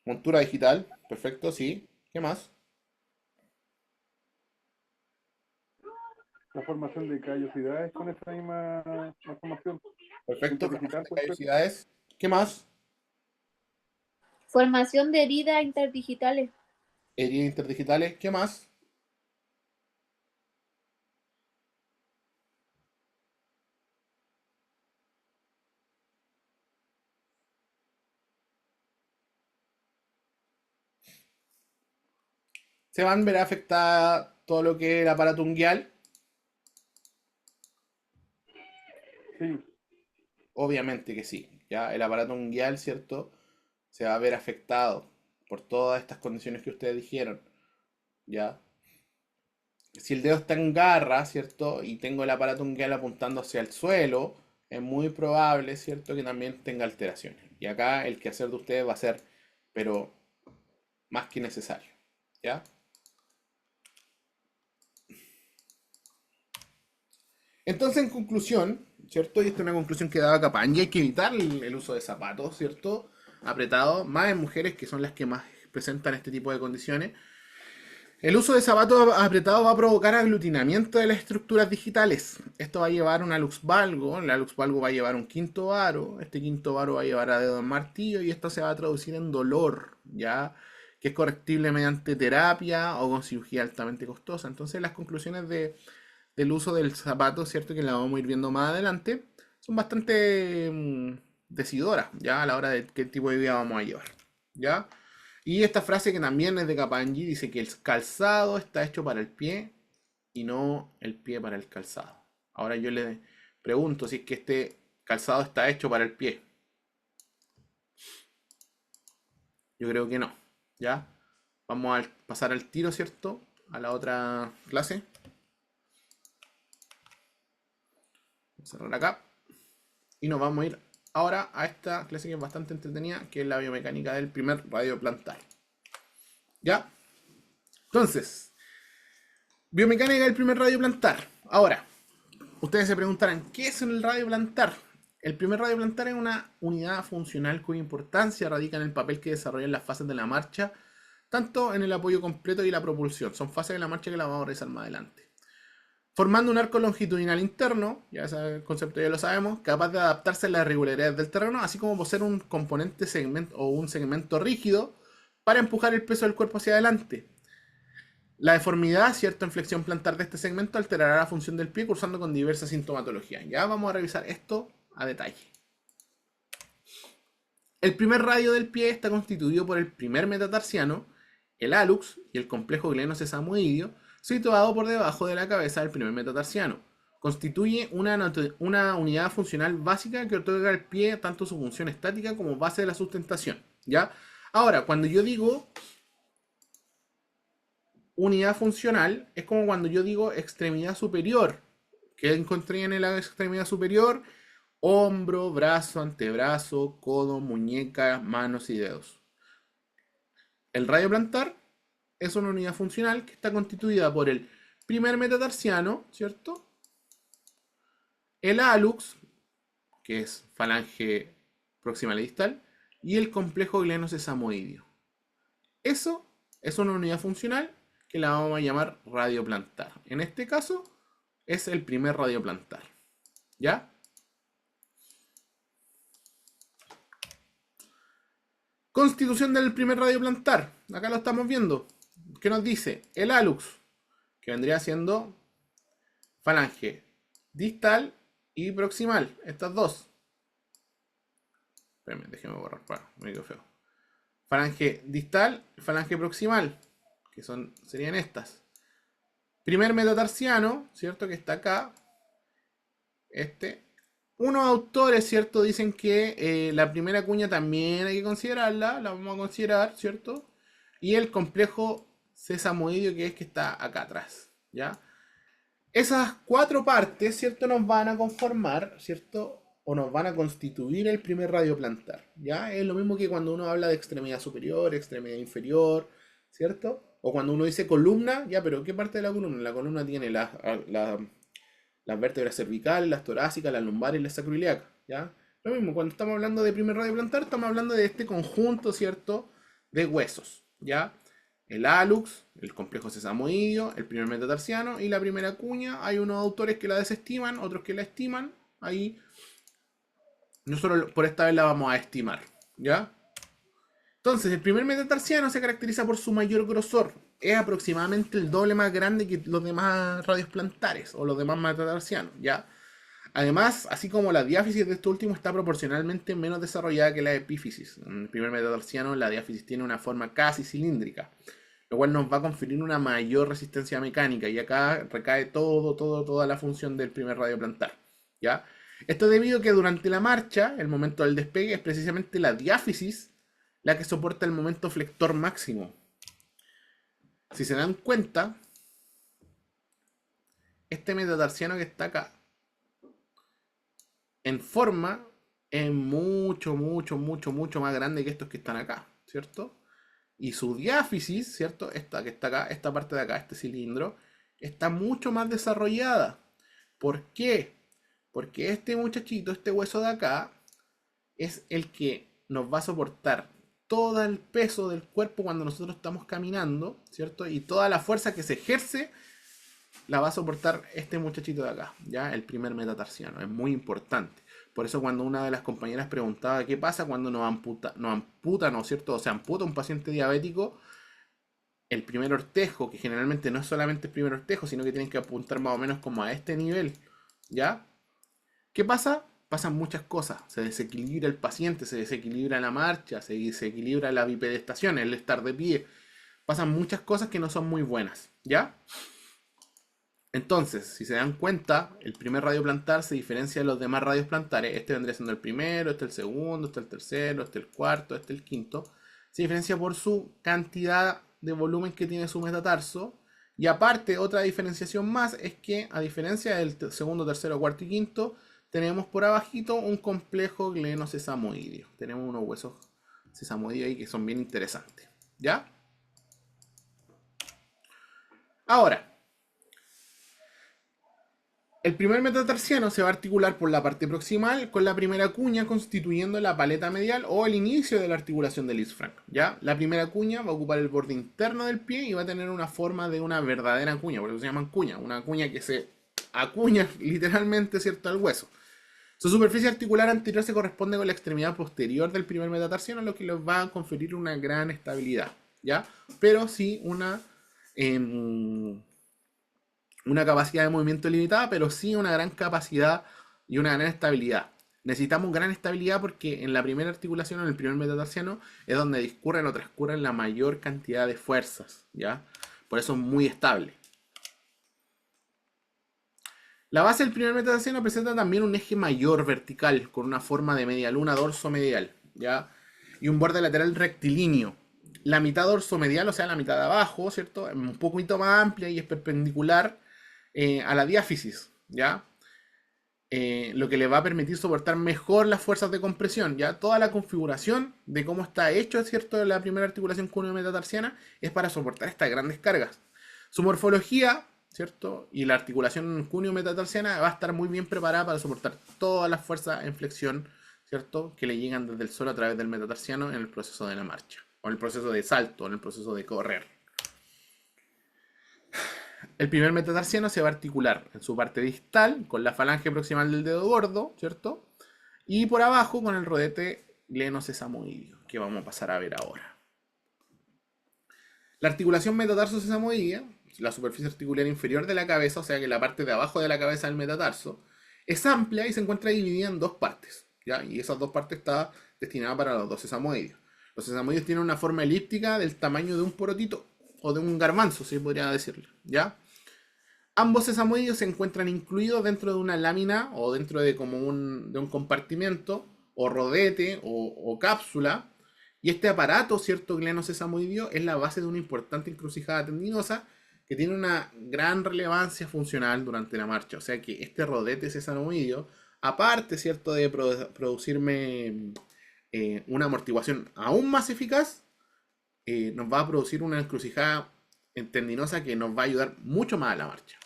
Montura digital, perfecto, sí. ¿Qué más? La formación de callosidades con esa misma malformación. Perfecto, Punto digital, formación de puede ser. callosidades. ¿Qué más? Formación de heridas interdigitales. Heridas interdigitales. ¿Qué más? Se van a ver afectada todo lo que es el aparato unguial. Sí, Obviamente que sí. Ya el aparato unguial, ¿cierto?, se va a ver afectado por todas estas condiciones que ustedes dijeron. ¿Ya? Si el dedo está en garra, ¿cierto?, y tengo el aparato unguial apuntando hacia el suelo, es muy probable, ¿cierto?, que también tenga alteraciones. Y acá el quehacer de ustedes va a ser, pero más que necesario. ¿Ya? Entonces, en conclusión, ¿cierto? Y esta es una conclusión que daba Capán, y hay que evitar el uso de zapatos, ¿cierto?, apretados, más en mujeres que son las que más presentan este tipo de condiciones. El uso de zapatos apretados va a provocar aglutinamiento de las estructuras digitales. Esto va a llevar un hallux valgo, el hallux valgo va a llevar un quinto varo, este quinto varo va a llevar a dedo en martillo y esto se va a traducir en dolor, ¿ya? Que es correctible mediante terapia o con cirugía altamente costosa. Entonces las conclusiones del uso del zapato, ¿cierto?, que la vamos a ir viendo más adelante, son bastante decidoras, ¿ya? A la hora de qué tipo de vida vamos a llevar, ¿ya? Y esta frase que también es de Kapanji dice que el calzado está hecho para el pie y no el pie para el calzado. Ahora yo le pregunto si es que este calzado está hecho para el pie. Yo creo que no, ¿ya? Vamos a pasar al tiro, ¿cierto?, a la otra clase. Vamos a cerrar acá. Y nos vamos a ir ahora a esta clase que es bastante entretenida, que es la biomecánica del primer radio plantar. ¿Ya? Entonces, biomecánica del primer radio plantar. Ahora, ustedes se preguntarán, ¿qué es el radio plantar? El primer radio plantar es una unidad funcional cuya importancia radica en el papel que desarrollan las fases de la marcha, tanto en el apoyo completo y la propulsión. Son fases de la marcha que las vamos a revisar más adelante. Formando un arco longitudinal interno, ya ese concepto ya lo sabemos, capaz de adaptarse a las irregularidades del terreno, así como poseer un componente segmento o un segmento rígido para empujar el peso del cuerpo hacia adelante. La deformidad, cierta en flexión plantar de este segmento alterará la función del pie cursando con diversas sintomatologías. Ya vamos a revisar esto a detalle. El primer radio del pie está constituido por el primer metatarsiano, el hallux y el complejo glenosesamoideo, situado por debajo de la cabeza del primer metatarsiano. Constituye una unidad funcional básica que otorga al pie tanto su función estática como base de la sustentación. ¿Ya? Ahora, cuando yo digo unidad funcional, es como cuando yo digo extremidad superior. ¿Qué encontré en la extremidad superior? Hombro, brazo, antebrazo, codo, muñeca, manos y dedos. El radio plantar es una unidad funcional que está constituida por el primer metatarsiano, ¿cierto? El hallux, que es falange proximal y distal, y el complejo glenosesamoideo. Eso es una unidad funcional que la vamos a llamar radio plantar. En este caso es el primer radio plantar. ¿Ya? Constitución del primer radio plantar. Acá lo estamos viendo. ¿Qué nos dice? El hallux, que vendría siendo falange distal y proximal. Estas dos. Espérame, déjeme borrar. Me quedo feo. Falange distal y falange proximal, que serían estas. Primer metatarsiano, ¿cierto? Que está acá. Unos autores, ¿cierto? Dicen que la primera cuña también hay que considerarla. La vamos a considerar, ¿cierto? Y el complejo sesamoideo, que está acá atrás, ¿ya? Esas cuatro partes, ¿cierto? Nos van a conformar, ¿cierto? O nos van a constituir el primer radio plantar, ¿ya? Es lo mismo que cuando uno habla de extremidad superior, extremidad inferior, ¿cierto? O cuando uno dice columna, ya, pero ¿qué parte de la columna? La columna tiene las vértebras cervicales, las torácicas, las lumbares y las sacroiliacas, ¿ya? Lo mismo, cuando estamos hablando de primer radio plantar, estamos hablando de este conjunto, ¿cierto? De huesos, ¿ya? El hallux, el complejo sesamoideo, el primer metatarsiano y la primera cuña. Hay unos autores que la desestiman, otros que la estiman. Ahí nosotros por esta vez la vamos a estimar, ¿ya? Entonces, el primer metatarsiano se caracteriza por su mayor grosor. Es aproximadamente el doble más grande que los demás radios plantares o los demás metatarsianos, ¿ya? Además, así como la diáfisis de este último está proporcionalmente menos desarrollada que la epífisis. En el primer metatarsiano la diáfisis tiene una forma casi cilíndrica, lo cual nos va a conferir una mayor resistencia mecánica, y acá recae toda la función del primer radio plantar, ¿ya? Esto debido a que durante la marcha, el momento del despegue, es precisamente la diáfisis la que soporta el momento flector máximo. Si se dan cuenta, este metatarsiano que está acá, en forma, es mucho más grande que estos que están acá, ¿cierto? Y su diáfisis, ¿cierto? Esta que está acá, esta parte de acá, este cilindro, está mucho más desarrollada. ¿Por qué? Porque este muchachito, este hueso de acá, es el que nos va a soportar todo el peso del cuerpo cuando nosotros estamos caminando, ¿cierto? Y toda la fuerza que se ejerce la va a soportar este muchachito de acá, ¿ya? El primer metatarsiano. Es muy importante. Por eso cuando una de las compañeras preguntaba qué pasa cuando nos amputa, ¿no es cierto? O se amputa un paciente diabético, el primer ortejo, que generalmente no es solamente el primer ortejo, sino que tienen que apuntar más o menos como a este nivel, ¿ya? ¿Qué pasa? Pasan muchas cosas. Se desequilibra el paciente, se desequilibra la marcha, se desequilibra la bipedestación, el estar de pie. Pasan muchas cosas que no son muy buenas, ¿ya? Entonces, si se dan cuenta, el primer radio plantar se diferencia de los demás radios plantares. Este vendría siendo el primero, este el segundo, este el tercero, este el cuarto, este el quinto. Se diferencia por su cantidad de volumen que tiene su metatarso. Y aparte, otra diferenciación más es que, a diferencia del segundo, tercero, cuarto y quinto, tenemos por abajito un complejo glenosesamoideo. Tenemos unos huesos sesamoideos ahí que son bien interesantes, ¿ya? Ahora, el primer metatarsiano se va a articular por la parte proximal con la primera cuña constituyendo la paleta medial o el inicio de la articulación del Lisfranc. ¿Ya? La primera cuña va a ocupar el borde interno del pie y va a tener una forma de una verdadera cuña, por eso se llaman cuña, una cuña que se acuña literalmente, ¿cierto?, al hueso. Su superficie articular anterior se corresponde con la extremidad posterior del primer metatarsiano, lo que les va a conferir una gran estabilidad, ¿ya? Pero sí una capacidad de movimiento limitada, pero sí una gran capacidad y una gran estabilidad. Necesitamos gran estabilidad porque en la primera articulación, en el primer metatarsiano, es donde discurren o transcurren la mayor cantidad de fuerzas, ¿ya? Por eso es muy estable. La base del primer metatarsiano presenta también un eje mayor vertical con una forma de media luna dorso-medial, ¿ya? Y un borde lateral rectilíneo. La mitad dorso-medial, o sea, la mitad de abajo, ¿cierto?, es un poquito más amplia y es perpendicular a la diáfisis, ¿ya? Lo que le va a permitir soportar mejor las fuerzas de compresión, ¿ya? Toda la configuración de cómo está hecho, ¿cierto?, la primera articulación cúneo-metatarsiana es para soportar estas grandes cargas. Su morfología, ¿cierto?, y la articulación cúneo-metatarsiana va a estar muy bien preparada para soportar todas las fuerzas en flexión, ¿cierto?, que le llegan desde el suelo a través del metatarsiano en el proceso de la marcha, o en el proceso de salto, en el proceso de correr. El primer metatarsiano se va a articular en su parte distal con la falange proximal del dedo gordo, ¿cierto? Y por abajo con el rodete glenosesamoideo, que vamos a pasar a ver ahora. La articulación metatarso-sesamoidea, la superficie articular inferior de la cabeza, o sea que la parte de abajo de la cabeza del metatarso, es amplia y se encuentra dividida en dos partes, ¿ya? Y esas dos partes están destinadas para los dos sesamoideos. Los sesamoideos tienen una forma elíptica del tamaño de un porotito, o de un garbanzo, si podría decirlo, ¿ya? Ambos sesamoideos se encuentran incluidos dentro de una lámina o dentro de como de un compartimento o rodete o cápsula. Y este aparato, ¿cierto?, glenosesamoideo es la base de una importante encrucijada tendinosa que tiene una gran relevancia funcional durante la marcha. O sea que este rodete sesamoideo, aparte, ¿cierto?, de producirme una amortiguación aún más eficaz, nos va a producir una encrucijada tendinosa que nos va a ayudar mucho más a la marcha.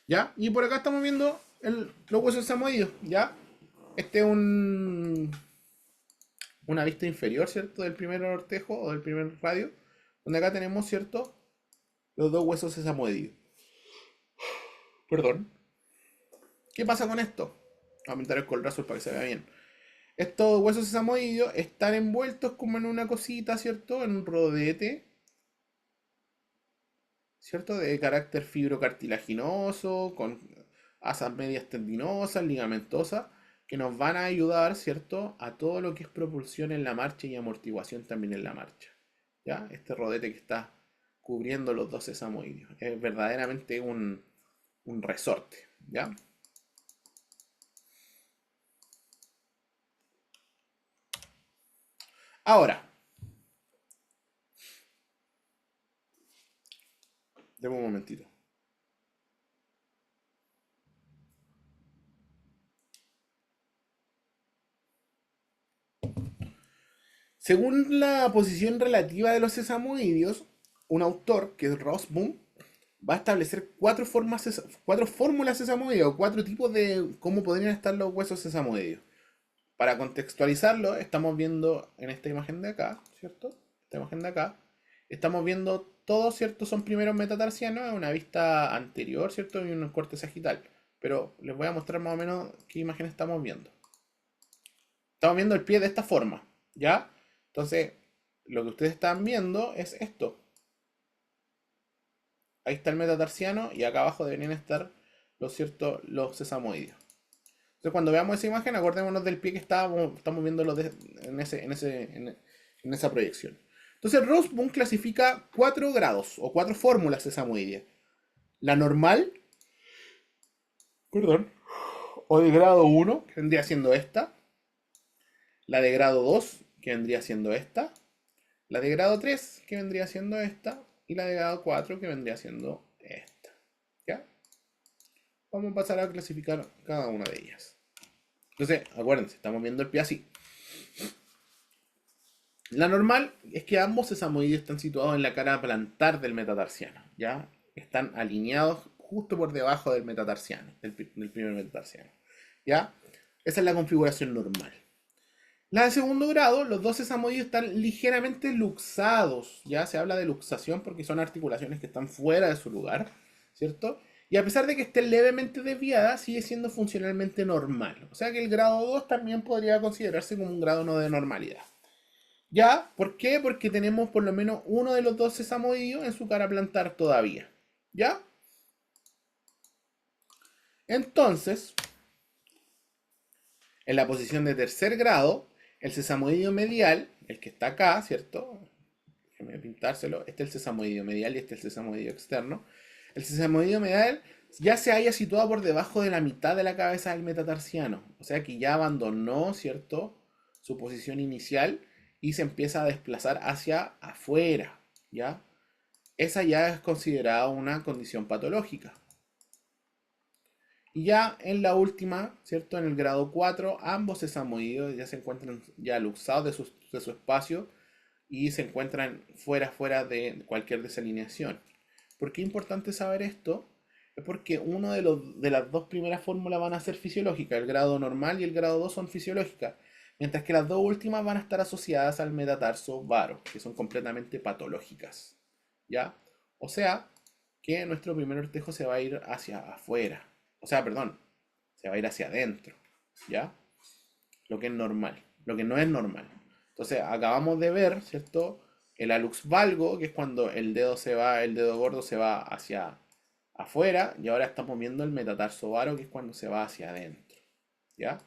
¿Ya? Y por acá estamos viendo los huesos sesamoideos, ¿ya? Este es una vista inferior, ¿cierto?, del primer ortejo o del primer radio, donde acá tenemos, ¿cierto?, los dos huesos sesamoideos. Perdón. ¿Qué pasa con esto? Voy a aumentar el colrazos para que se vea bien. Estos huesos sesamoideos están envueltos como en una cosita, ¿cierto?, en un rodete, ¿cierto?, de carácter fibrocartilaginoso, con asas medias tendinosas, ligamentosas, que nos van a ayudar, ¿cierto?, a todo lo que es propulsión en la marcha y amortiguación también en la marcha. ¿Ya? Este rodete que está cubriendo los dos sesamoideos es verdaderamente un resorte, ¿ya? Ahora, deme un momentito. Según la posición relativa de los sesamoideos, un autor, que es Rosboom, va a establecer cuatro fórmulas sesamoideos, cuatro tipos de cómo podrían estar los huesos sesamoideos. Para contextualizarlo, estamos viendo en esta imagen de acá, ¿cierto? Esta imagen de acá, estamos viendo todos, ¿cierto? Son primeros metatarsianos en una vista anterior, ¿cierto? Y un corte sagital. Pero les voy a mostrar más o menos qué imagen estamos viendo. Estamos viendo el pie de esta forma, ¿ya? Entonces, lo que ustedes están viendo es esto. Ahí está el metatarsiano y acá abajo deberían estar los sesamoideos. Entonces, cuando veamos esa imagen, acordémonos del pie que estamos viendo en esa proyección. Entonces, Rosboom clasifica 4 grados o 4 fórmulas sesamoideas. La normal, perdón, o de grado 1, que vendría siendo esta. La de grado 2, que vendría siendo esta. La de grado 3, que vendría siendo esta. Y la de grado 4, que vendría siendo esta. ¿Ya? Vamos a pasar a clasificar cada una de ellas. Entonces, acuérdense, estamos viendo el pie así. La normal es que ambos sesamoideos están situados en la cara plantar del metatarsiano, ¿ya? están alineados justo por debajo del metatarsiano, del primer metatarsiano. ¿Ya? Esa es la configuración normal. La de segundo grado, los dos sesamoides están ligeramente luxados. Ya se habla de luxación porque son articulaciones que están fuera de su lugar, ¿cierto? Y a pesar de que esté levemente desviada, sigue siendo funcionalmente normal. O sea que el grado 2 también podría considerarse como un grado no de normalidad. ¿Ya? ¿Por qué? Porque tenemos por lo menos uno de los dos sesamoides en su cara plantar todavía. ¿Ya? Entonces, en la posición de tercer grado, el sesamoideo medial, el que está acá, ¿cierto? Déjame pintárselo. Este es el sesamoideo medial y este es el sesamoideo externo. El sesamoideo medial ya se halla situado por debajo de la mitad de la cabeza del metatarsiano. O sea que ya abandonó, ¿cierto?, su posición inicial y se empieza a desplazar hacia afuera, ¿ya? Esa ya es considerada una condición patológica. Y ya en la última, ¿cierto? En el grado 4, ambos sesamoideos ya se encuentran ya luxados de su espacio y se encuentran fuera de cualquier desalineación. ¿Por qué es importante saber esto? Es porque uno de las dos primeras fórmulas van a ser fisiológicas, el grado normal y el grado 2 son fisiológicas, mientras que las dos últimas van a estar asociadas al metatarso varo, que son completamente patológicas, ¿ya? O sea, que nuestro primer ortejo se va a ir hacia afuera, o sea, perdón, se va a ir hacia adentro, ¿ya? Lo que es normal, lo que no es normal. Entonces, acabamos de ver, ¿cierto? El alux valgo, que es cuando el dedo gordo se va hacia afuera, y ahora estamos viendo el metatarso varo, que es cuando se va hacia adentro, ¿ya?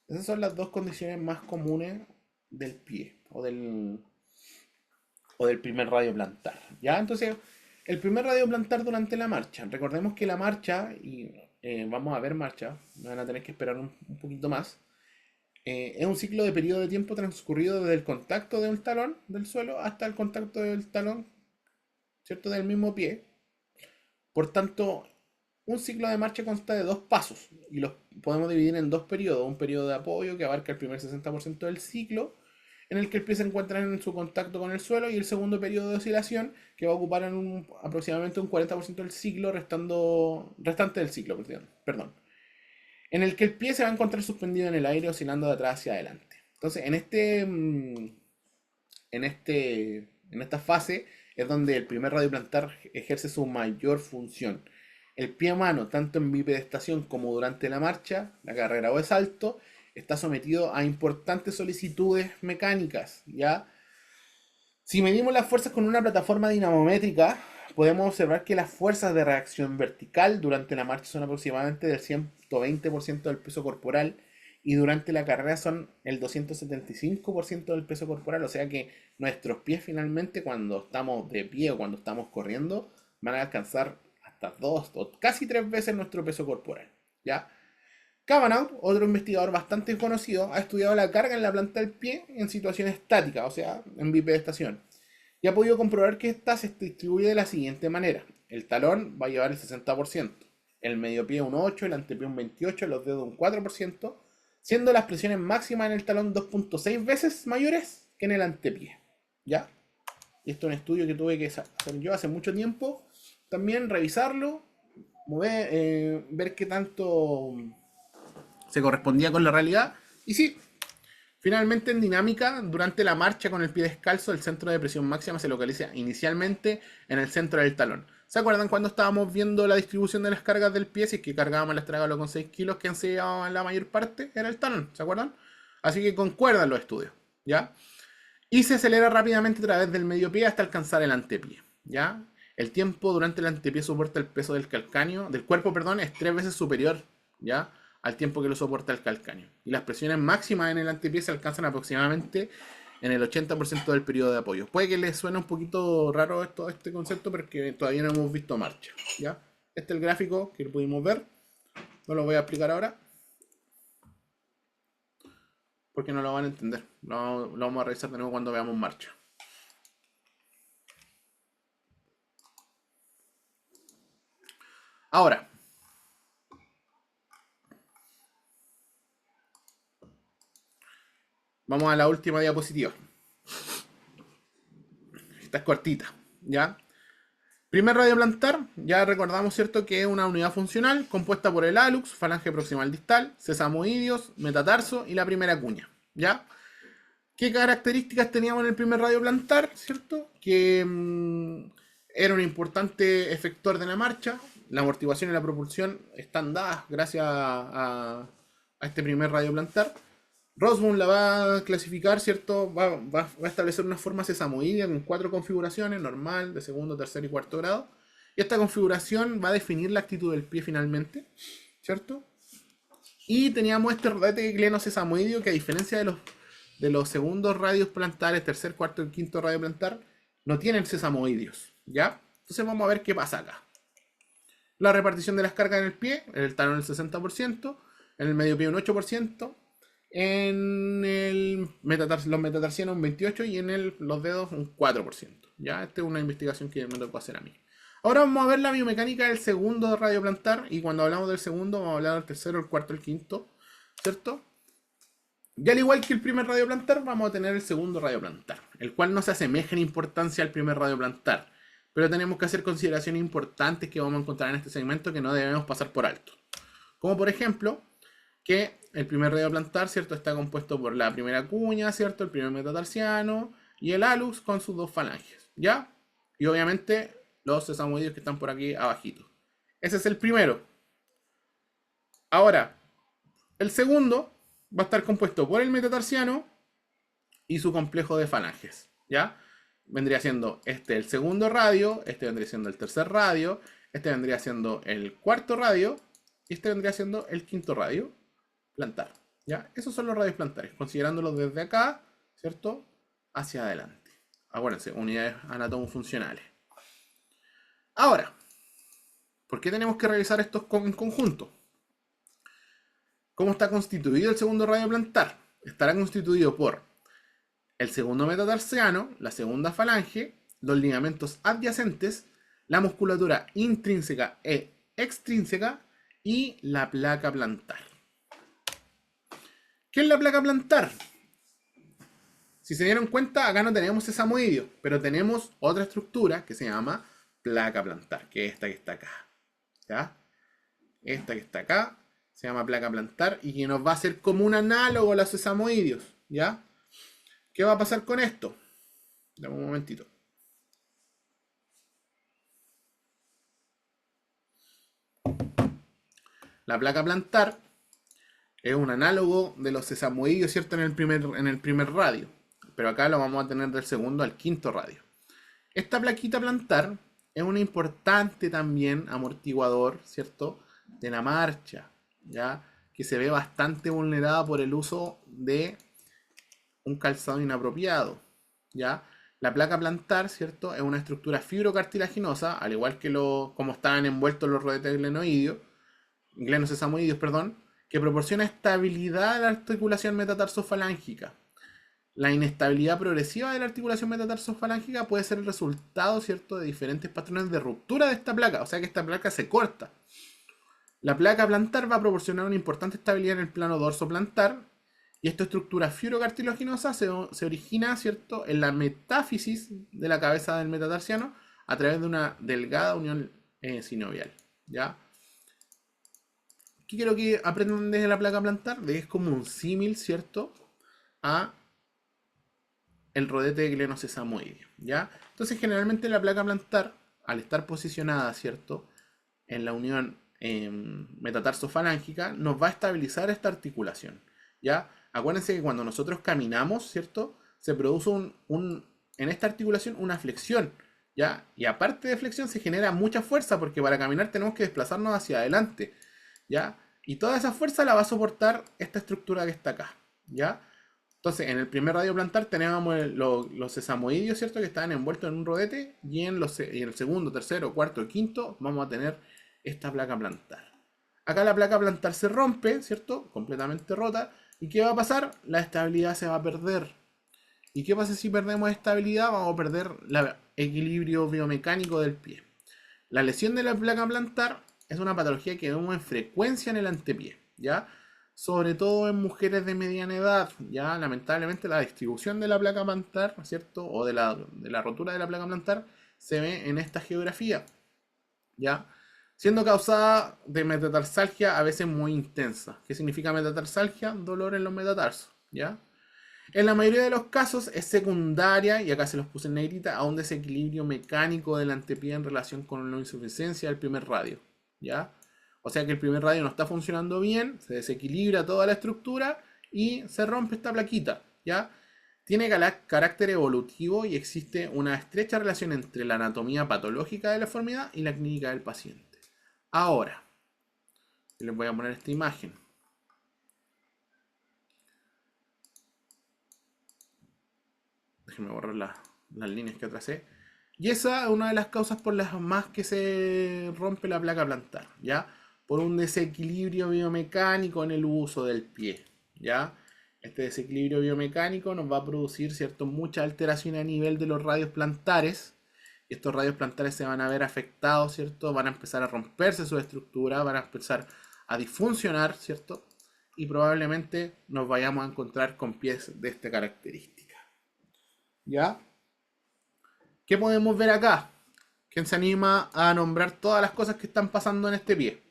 Esas son las dos condiciones más comunes del pie, o del primer radio plantar, ¿ya? Entonces, el primer radio plantar durante la marcha. Recordemos que la marcha, y vamos a ver marcha, no van a tener que esperar un poquito más. Es un ciclo de periodo de tiempo transcurrido desde el contacto de un talón del suelo hasta el contacto del talón, ¿cierto?, del mismo pie. Por tanto, un ciclo de marcha consta de dos pasos y los podemos dividir en dos periodos. Un periodo de apoyo que abarca el primer 60% del ciclo, en el que el pie se encuentra en su contacto con el suelo, y el segundo periodo de oscilación que va a ocupar aproximadamente un 40% del ciclo restante del ciclo, perdón, en el que el pie se va a encontrar suspendido en el aire oscilando de atrás hacia adelante. Entonces, en esta fase es donde el primer radio plantar ejerce su mayor función. El pie humano, tanto en bipedestación como durante la marcha, la carrera o el salto, está sometido a importantes solicitudes mecánicas, ¿ya? Si medimos las fuerzas con una plataforma dinamométrica, podemos observar que las fuerzas de reacción vertical durante la marcha son aproximadamente del 120% del peso corporal, y durante la carrera son el 275% del peso corporal. O sea que nuestros pies finalmente, cuando estamos de pie o cuando estamos corriendo, van a alcanzar hasta 2 o casi 3 veces nuestro peso corporal, ¿ya? Cavanagh, otro investigador bastante conocido, ha estudiado la carga en la planta del pie en situación estática, o sea, en bipedestación, y ha podido comprobar que esta se distribuye de la siguiente manera. El talón va a llevar el 60%, el medio pie un 8%, el antepié un 28%, los dedos un 4%, siendo las presiones máximas en el talón 2.6 veces mayores que en el antepié, ¿ya? Y esto es un estudio que tuve que hacer yo hace mucho tiempo, también revisarlo, ver qué tanto se correspondía con la realidad. Y sí, finalmente en dinámica, durante la marcha con el pie descalzo, el centro de presión máxima se localiza inicialmente en el centro del talón. ¿Se acuerdan cuando estábamos viendo la distribución de las cargas del pie? Si es que cargábamos las trágalo con 6 kilos, que se llevaban la mayor parte era el talón, ¿se acuerdan? Así que concuerdan los estudios, ¿ya? Y se acelera rápidamente a través del medio pie hasta alcanzar el antepié, ¿ya? El tiempo durante el antepié soporta el peso del cuerpo, es 3 veces superior, ¿ya?, al tiempo que lo soporta el calcáneo. Y las presiones máximas en el antepié se alcanzan aproximadamente en el 80% del periodo de apoyo. Puede que les suene un poquito raro este concepto, porque todavía no hemos visto marcha, ¿ya? Este es el gráfico que pudimos ver. No lo voy a explicar ahora, porque no lo van a entender. Lo vamos a revisar de nuevo cuando veamos marcha. Ahora, vamos a la última diapositiva. Esta es cortita, ¿ya? Primer radio plantar, ya recordamos, ¿cierto?, que es una unidad funcional compuesta por el hallux, falange proximal distal, sesamoideos, metatarso y la primera cuña, ¿ya? ¿Qué características teníamos en el primer radio plantar, ¿cierto? Que era un importante efector de la marcha, la amortiguación y la propulsión están dadas gracias a este primer radio plantar. Rosburn la va a clasificar, ¿cierto? Va a establecer una forma sesamoidea con 4 configuraciones, normal, de segundo, tercer y cuarto grado. Y esta configuración va a definir la actitud del pie finalmente, ¿cierto? Y teníamos este rodete glenosesamoideo que, a diferencia de los segundos radios plantares, tercer, cuarto y quinto radio plantar, no tienen sesamoideos, ¿ya? Entonces vamos a ver qué pasa acá. La repartición de las cargas en el pie, en el talón el 60%, en el medio pie un 8%, en los metatarsianos un 28% y en los dedos un 4%. ¿Ya? Esta es una investigación que me tocó hacer a mí. Ahora vamos a ver la biomecánica del segundo radio plantar, y cuando hablamos del segundo vamos a hablar del tercero, el cuarto, el quinto, ¿cierto? Y al igual que el primer radio plantar, vamos a tener el segundo radio plantar, el cual no se asemeja en importancia al primer radio plantar, pero tenemos que hacer consideraciones importantes que vamos a encontrar en este segmento que no debemos pasar por alto. Como por ejemplo, que el primer radio plantar, ¿cierto?, está compuesto por la primera cuña, ¿cierto?, el primer metatarsiano y el hallux con sus 2 falanges, ¿ya? Y obviamente los sesamoideos que están por aquí abajito. Ese es el primero. Ahora, el segundo va a estar compuesto por el metatarsiano y su complejo de falanges, ¿ya? Vendría siendo este el segundo radio, este vendría siendo el tercer radio, este vendría siendo el cuarto radio y este vendría siendo el quinto radio plantar, ¿ya? Esos son los radios plantares, considerándolos desde acá, ¿cierto?, hacia adelante. Acuérdense, unidades anatomofuncionales. Ahora, ¿por qué tenemos que realizar estos en conjunto? ¿Cómo está constituido el segundo radio plantar? Estará constituido por el segundo metatarsiano, la segunda falange, los ligamentos adyacentes, la musculatura intrínseca e extrínseca y la placa plantar. ¿Qué es la placa plantar? Si se dieron cuenta, acá no tenemos sesamoideo, pero tenemos otra estructura que se llama placa plantar, que es esta que está acá, ¿ya? Esta que está acá se llama placa plantar y que nos va a hacer como un análogo a los sesamoideos, ¿ya? ¿Qué va a pasar con esto? Dame un momentito. La placa plantar es un análogo de los sesamoideos, ¿cierto?, en el primer radio. Pero acá lo vamos a tener del segundo al quinto radio. Esta plaquita plantar es un importante también amortiguador, ¿cierto?, de la marcha, ¿ya? Que se ve bastante vulnerada por el uso de un calzado inapropiado, ¿ya? La placa plantar, ¿cierto?, es una estructura fibrocartilaginosa, al igual que como estaban envueltos los rodetes glenosesamoideos, perdón, que proporciona estabilidad a la articulación metatarsofalángica. La inestabilidad progresiva de la articulación metatarsofalángica puede ser el resultado, ¿cierto?, de diferentes patrones de ruptura de esta placa, o sea que esta placa se corta. La placa plantar va a proporcionar una importante estabilidad en el plano dorsoplantar, y esta estructura fibrocartilaginosa se origina, ¿cierto?, en la metáfisis de la cabeza del metatarsiano a través de una delgada unión sinovial, ¿ya? ¿Qué quiero que aprendan desde la placa plantar? De que es como un símil, ¿cierto?, a el rodete glenosesamoideo, ¿ya? Entonces, generalmente la placa plantar, al estar posicionada, ¿cierto?, en la unión metatarsofalángica, nos va a estabilizar esta articulación, ¿ya? Acuérdense que cuando nosotros caminamos, ¿cierto?, se produce en esta articulación una flexión, ¿ya? Y aparte de flexión se genera mucha fuerza, porque para caminar tenemos que desplazarnos hacia adelante, ¿ya? Y toda esa fuerza la va a soportar esta estructura que está acá, ¿ya? Entonces, en el primer radio plantar teníamos los sesamoideos, ¿cierto?, que estaban envueltos en un rodete, y en el segundo, tercero, cuarto y quinto vamos a tener esta placa plantar. Acá la placa plantar se rompe, ¿cierto?, completamente rota, ¿y qué va a pasar? La estabilidad se va a perder. ¿Y qué pasa si perdemos estabilidad? Vamos a perder el equilibrio biomecánico del pie. La lesión de la placa plantar es una patología que vemos en frecuencia en el antepié, ¿ya? Sobre todo en mujeres de mediana edad, ya lamentablemente la distribución de la placa plantar, ¿cierto?, o de la rotura de la placa plantar se ve en esta geografía, ¿ya? Siendo causada de metatarsalgia a veces muy intensa. ¿Qué significa metatarsalgia? Dolor en los metatarsos, ¿ya? En la mayoría de los casos es secundaria, y acá se los puse en negrita, a un desequilibrio mecánico del antepié en relación con la insuficiencia del primer radio, ¿ya? O sea que el primer radio no está funcionando bien, se desequilibra toda la estructura y se rompe esta plaquita, ¿ya? Tiene carácter evolutivo y existe una estrecha relación entre la anatomía patológica de la deformidad y la clínica del paciente. Ahora, les voy a poner esta imagen. Déjenme borrar las líneas que tracé. Y esa es una de las causas por las más que se rompe la placa plantar, ¿ya? Por un desequilibrio biomecánico en el uso del pie, ¿ya? Este desequilibrio biomecánico nos va a producir, ¿cierto?, mucha alteración a nivel de los radios plantares. Y estos radios plantares se van a ver afectados, ¿cierto? Van a empezar a romperse su estructura, van a empezar a disfuncionar, ¿cierto? Y probablemente nos vayamos a encontrar con pies de esta característica, ¿ya? ¿Qué podemos ver acá? ¿Quién se anima a nombrar todas las cosas que están pasando en este pie?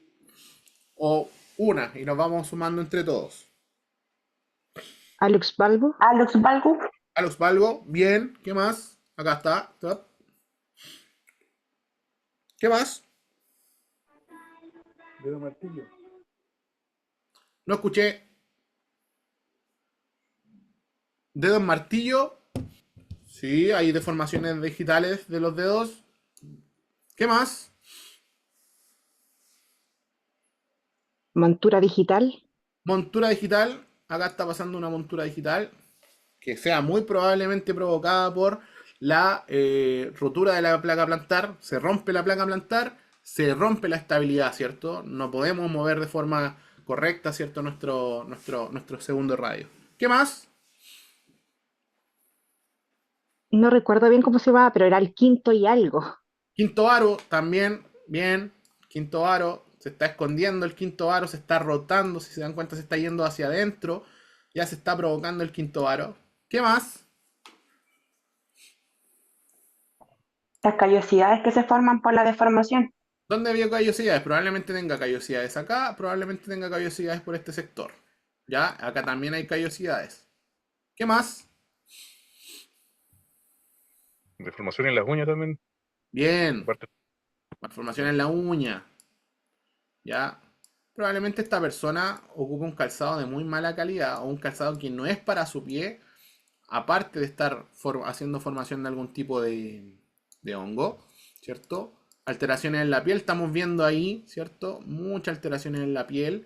O una, y nos vamos sumando entre todos. Alex Balbo. Alex Balgu. Alex Valgo, bien. ¿Qué más? Acá está. Top. ¿Qué más? Dedo martillo. No escuché. Dedo en martillo. Sí, hay deformaciones digitales de los dedos. ¿Qué más? Montura digital. Montura digital. Acá está pasando una montura digital que sea muy probablemente provocada por la rotura de la placa plantar. Se rompe la placa plantar, se rompe la estabilidad, ¿cierto? No podemos mover de forma correcta, ¿cierto? Nuestro segundo radio. ¿Qué más? No recuerdo bien cómo se llamaba, pero era el quinto y algo. Quinto aro también, bien. Quinto aro, se está escondiendo el quinto aro, se está rotando, si se dan cuenta se está yendo hacia adentro. Ya se está provocando el quinto aro. ¿Qué más? Las callosidades que se forman por la deformación. ¿Dónde vio callosidades? Probablemente tenga callosidades acá, probablemente tenga callosidades por este sector. ¿Ya? Acá también hay callosidades. ¿Qué más? Deformación en las uñas también. Bien. Aparte, Malformación en la uña. ¿Ya? Probablemente esta persona ocupa un calzado de muy mala calidad o un calzado que no es para su pie, aparte de estar haciendo formación de algún tipo de hongo, ¿cierto? Alteraciones en la piel, estamos viendo ahí, ¿cierto? Muchas alteraciones en la piel.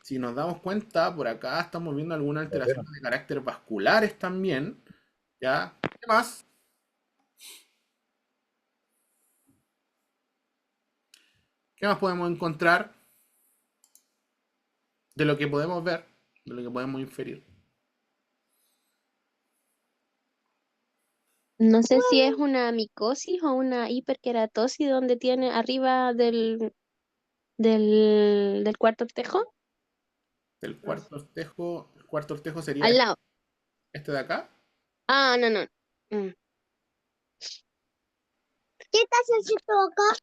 Si nos damos cuenta, por acá estamos viendo algunas alteraciones de carácter vasculares también, ¿ya? ¿Qué más? ¿Qué más podemos encontrar de lo que podemos ver, de lo que podemos inferir? No sé si es una micosis o una hiperkeratosis donde tiene arriba del cuarto ortejo. El cuarto ortejo sería Al lado. este de acá. Ah, no, no. Mm. ¿Qué estás haciendo acá?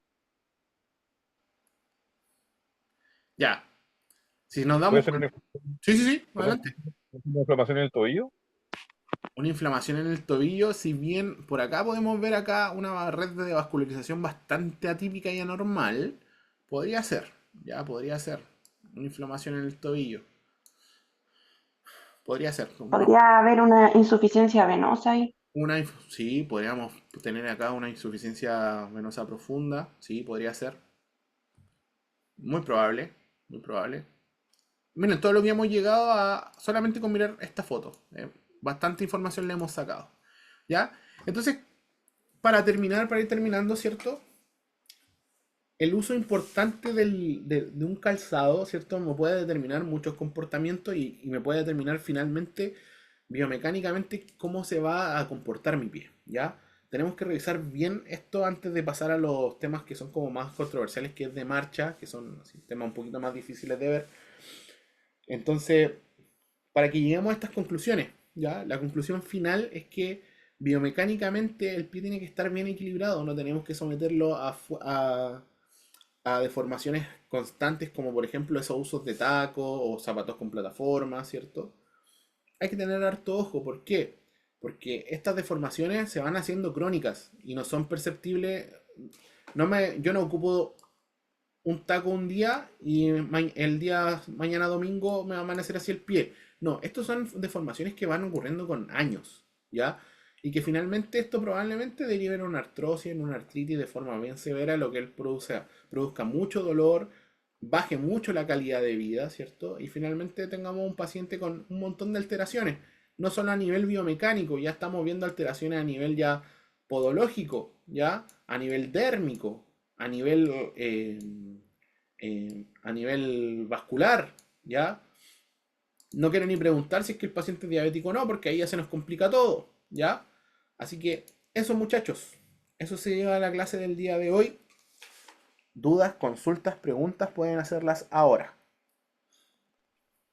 Ya. Si nos puede damos ser cuenta. Sí, sí, sí, una adelante. inflamación en el tobillo. Una inflamación en el tobillo, si bien por acá podemos ver acá una red de vascularización bastante atípica y anormal, podría ser, ya podría ser una inflamación en el tobillo. Podría ser. Podría haber una insuficiencia venosa ahí. Sí, podríamos tener acá una insuficiencia venosa profunda, sí, podría ser. Muy probable, muy probable. Miren, todo lo que hemos llegado a solamente con mirar esta foto. Bastante información le hemos sacado. ¿Ya? Entonces, para ir terminando, ¿cierto? El uso importante de un calzado, ¿cierto? Me puede determinar muchos comportamientos y me puede determinar finalmente, biomecánicamente, cómo se va a comportar mi pie, ¿ya? Tenemos que revisar bien esto antes de pasar a los temas que son como más controversiales, que es de marcha, que son así, temas un poquito más difíciles de ver. Entonces, para que lleguemos a estas conclusiones, ¿ya? La conclusión final es que biomecánicamente el pie tiene que estar bien equilibrado, no tenemos que someterlo a deformaciones constantes como por ejemplo esos usos de taco o zapatos con plataforma, ¿cierto? Hay que tener harto ojo, ¿por qué? Porque estas deformaciones se van haciendo crónicas y no son perceptibles. Yo no ocupo un taco un día y el día mañana domingo me va a amanecer así el pie. No, estos son deformaciones que van ocurriendo con años, ¿ya? Y que finalmente esto probablemente derive en una artrosis, en una artritis de forma bien severa, lo que él produzca mucho dolor, baje mucho la calidad de vida, ¿cierto? Y finalmente tengamos un paciente con un montón de alteraciones, no solo a nivel biomecánico, ya estamos viendo alteraciones a nivel ya podológico, ya a nivel dérmico, a nivel, a nivel vascular, ¿ya? No quiero ni preguntar si es que el paciente es diabético o no, porque ahí ya se nos complica todo, ¿ya? Así que eso, muchachos, eso se lleva a la clase del día de hoy. Dudas, consultas, preguntas pueden hacerlas ahora.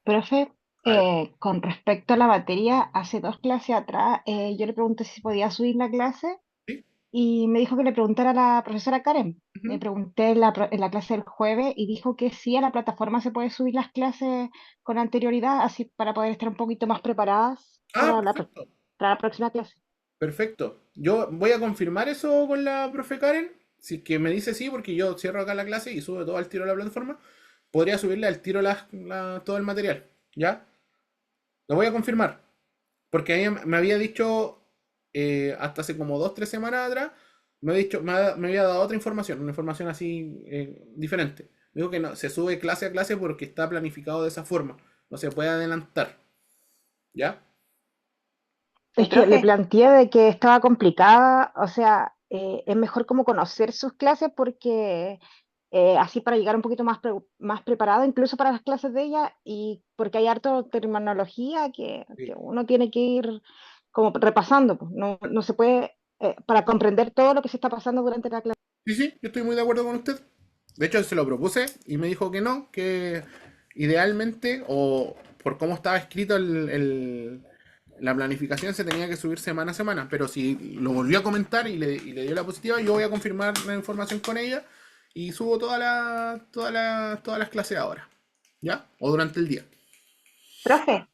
Profe, A ver, con respecto a la batería, hace 2 clases atrás yo le pregunté si podía subir la clase ¿sí? y me dijo que le preguntara a la profesora Karen. Le Ujú. pregunté en la clase del jueves y dijo que sí, a la plataforma se puede subir las clases con anterioridad, así para poder estar un poquito más preparadas Ah, perfecto. para la próxima clase. Perfecto. Yo voy a confirmar eso con la profe Karen. Si que me dice sí, porque yo cierro acá la clase y subo todo al tiro a la plataforma, podría subirle al tiro todo el material. ¿Ya? Lo voy a confirmar. Porque ella me había dicho, hasta hace como 2, 3 semanas atrás, me había dicho, me había dado otra información, una información así diferente. Me dijo que no, se sube clase a clase porque está planificado de esa forma. No se puede adelantar. ¿Ya? Es que le planteé de que estaba complicada, o sea, es mejor como conocer sus clases porque así para llegar un poquito más preparado, incluso para las clases de ella, y porque hay harto terminología que Sí. uno tiene que ir como repasando, pues. No se puede, para comprender todo lo que se está pasando durante la clase. Sí, sí, yo estoy muy de acuerdo con usted. De hecho, se lo propuse y me dijo que no, que idealmente, o por cómo estaba escrito la planificación, se tenía que subir semana a semana. Pero si lo volvió a comentar y le dio la positiva, yo voy a confirmar la información con ella y subo todas las clases ahora. ¿Ya? O durante el día. Profe, es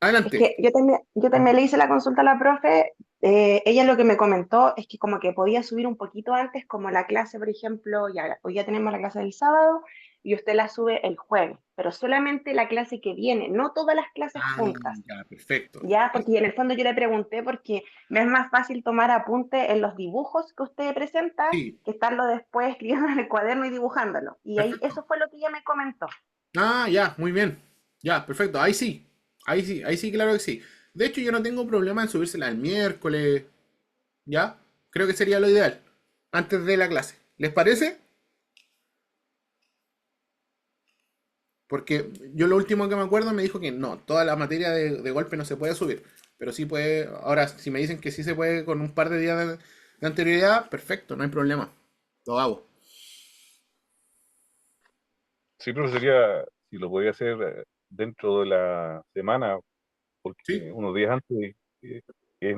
Adelante. que yo también le hice la consulta a la profe. Ella lo que me comentó es que como que podía subir un poquito antes, como la clase, por ejemplo, ya, hoy ya tenemos la clase del sábado y usted la sube el jueves, pero solamente la clase que viene, no todas las clases Ah, juntas, ya, perfecto. ¿ya? Porque en el fondo yo le pregunté porque me es más fácil tomar apunte en los dibujos que usted presenta Sí, que estarlo después escribiendo en el cuaderno y dibujándolo. Y ahí perfecto. eso fue lo que ella me comentó. Ah, ya, muy bien. Ya, perfecto. Ahí sí. Ahí sí, claro que sí. De hecho, yo no tengo problema en subírsela el miércoles. ¿Ya? Creo que sería lo ideal. Antes de la clase. ¿Les parece? Porque yo lo último que me acuerdo me dijo que no, toda la materia de golpe no se puede subir. Pero sí puede. Ahora, si me dicen que sí se puede con un par de días de anterioridad, perfecto, no hay problema. Lo hago. Sí, pero sería, si lo podía hacer dentro de la semana, ¿Sí? porque unos días antes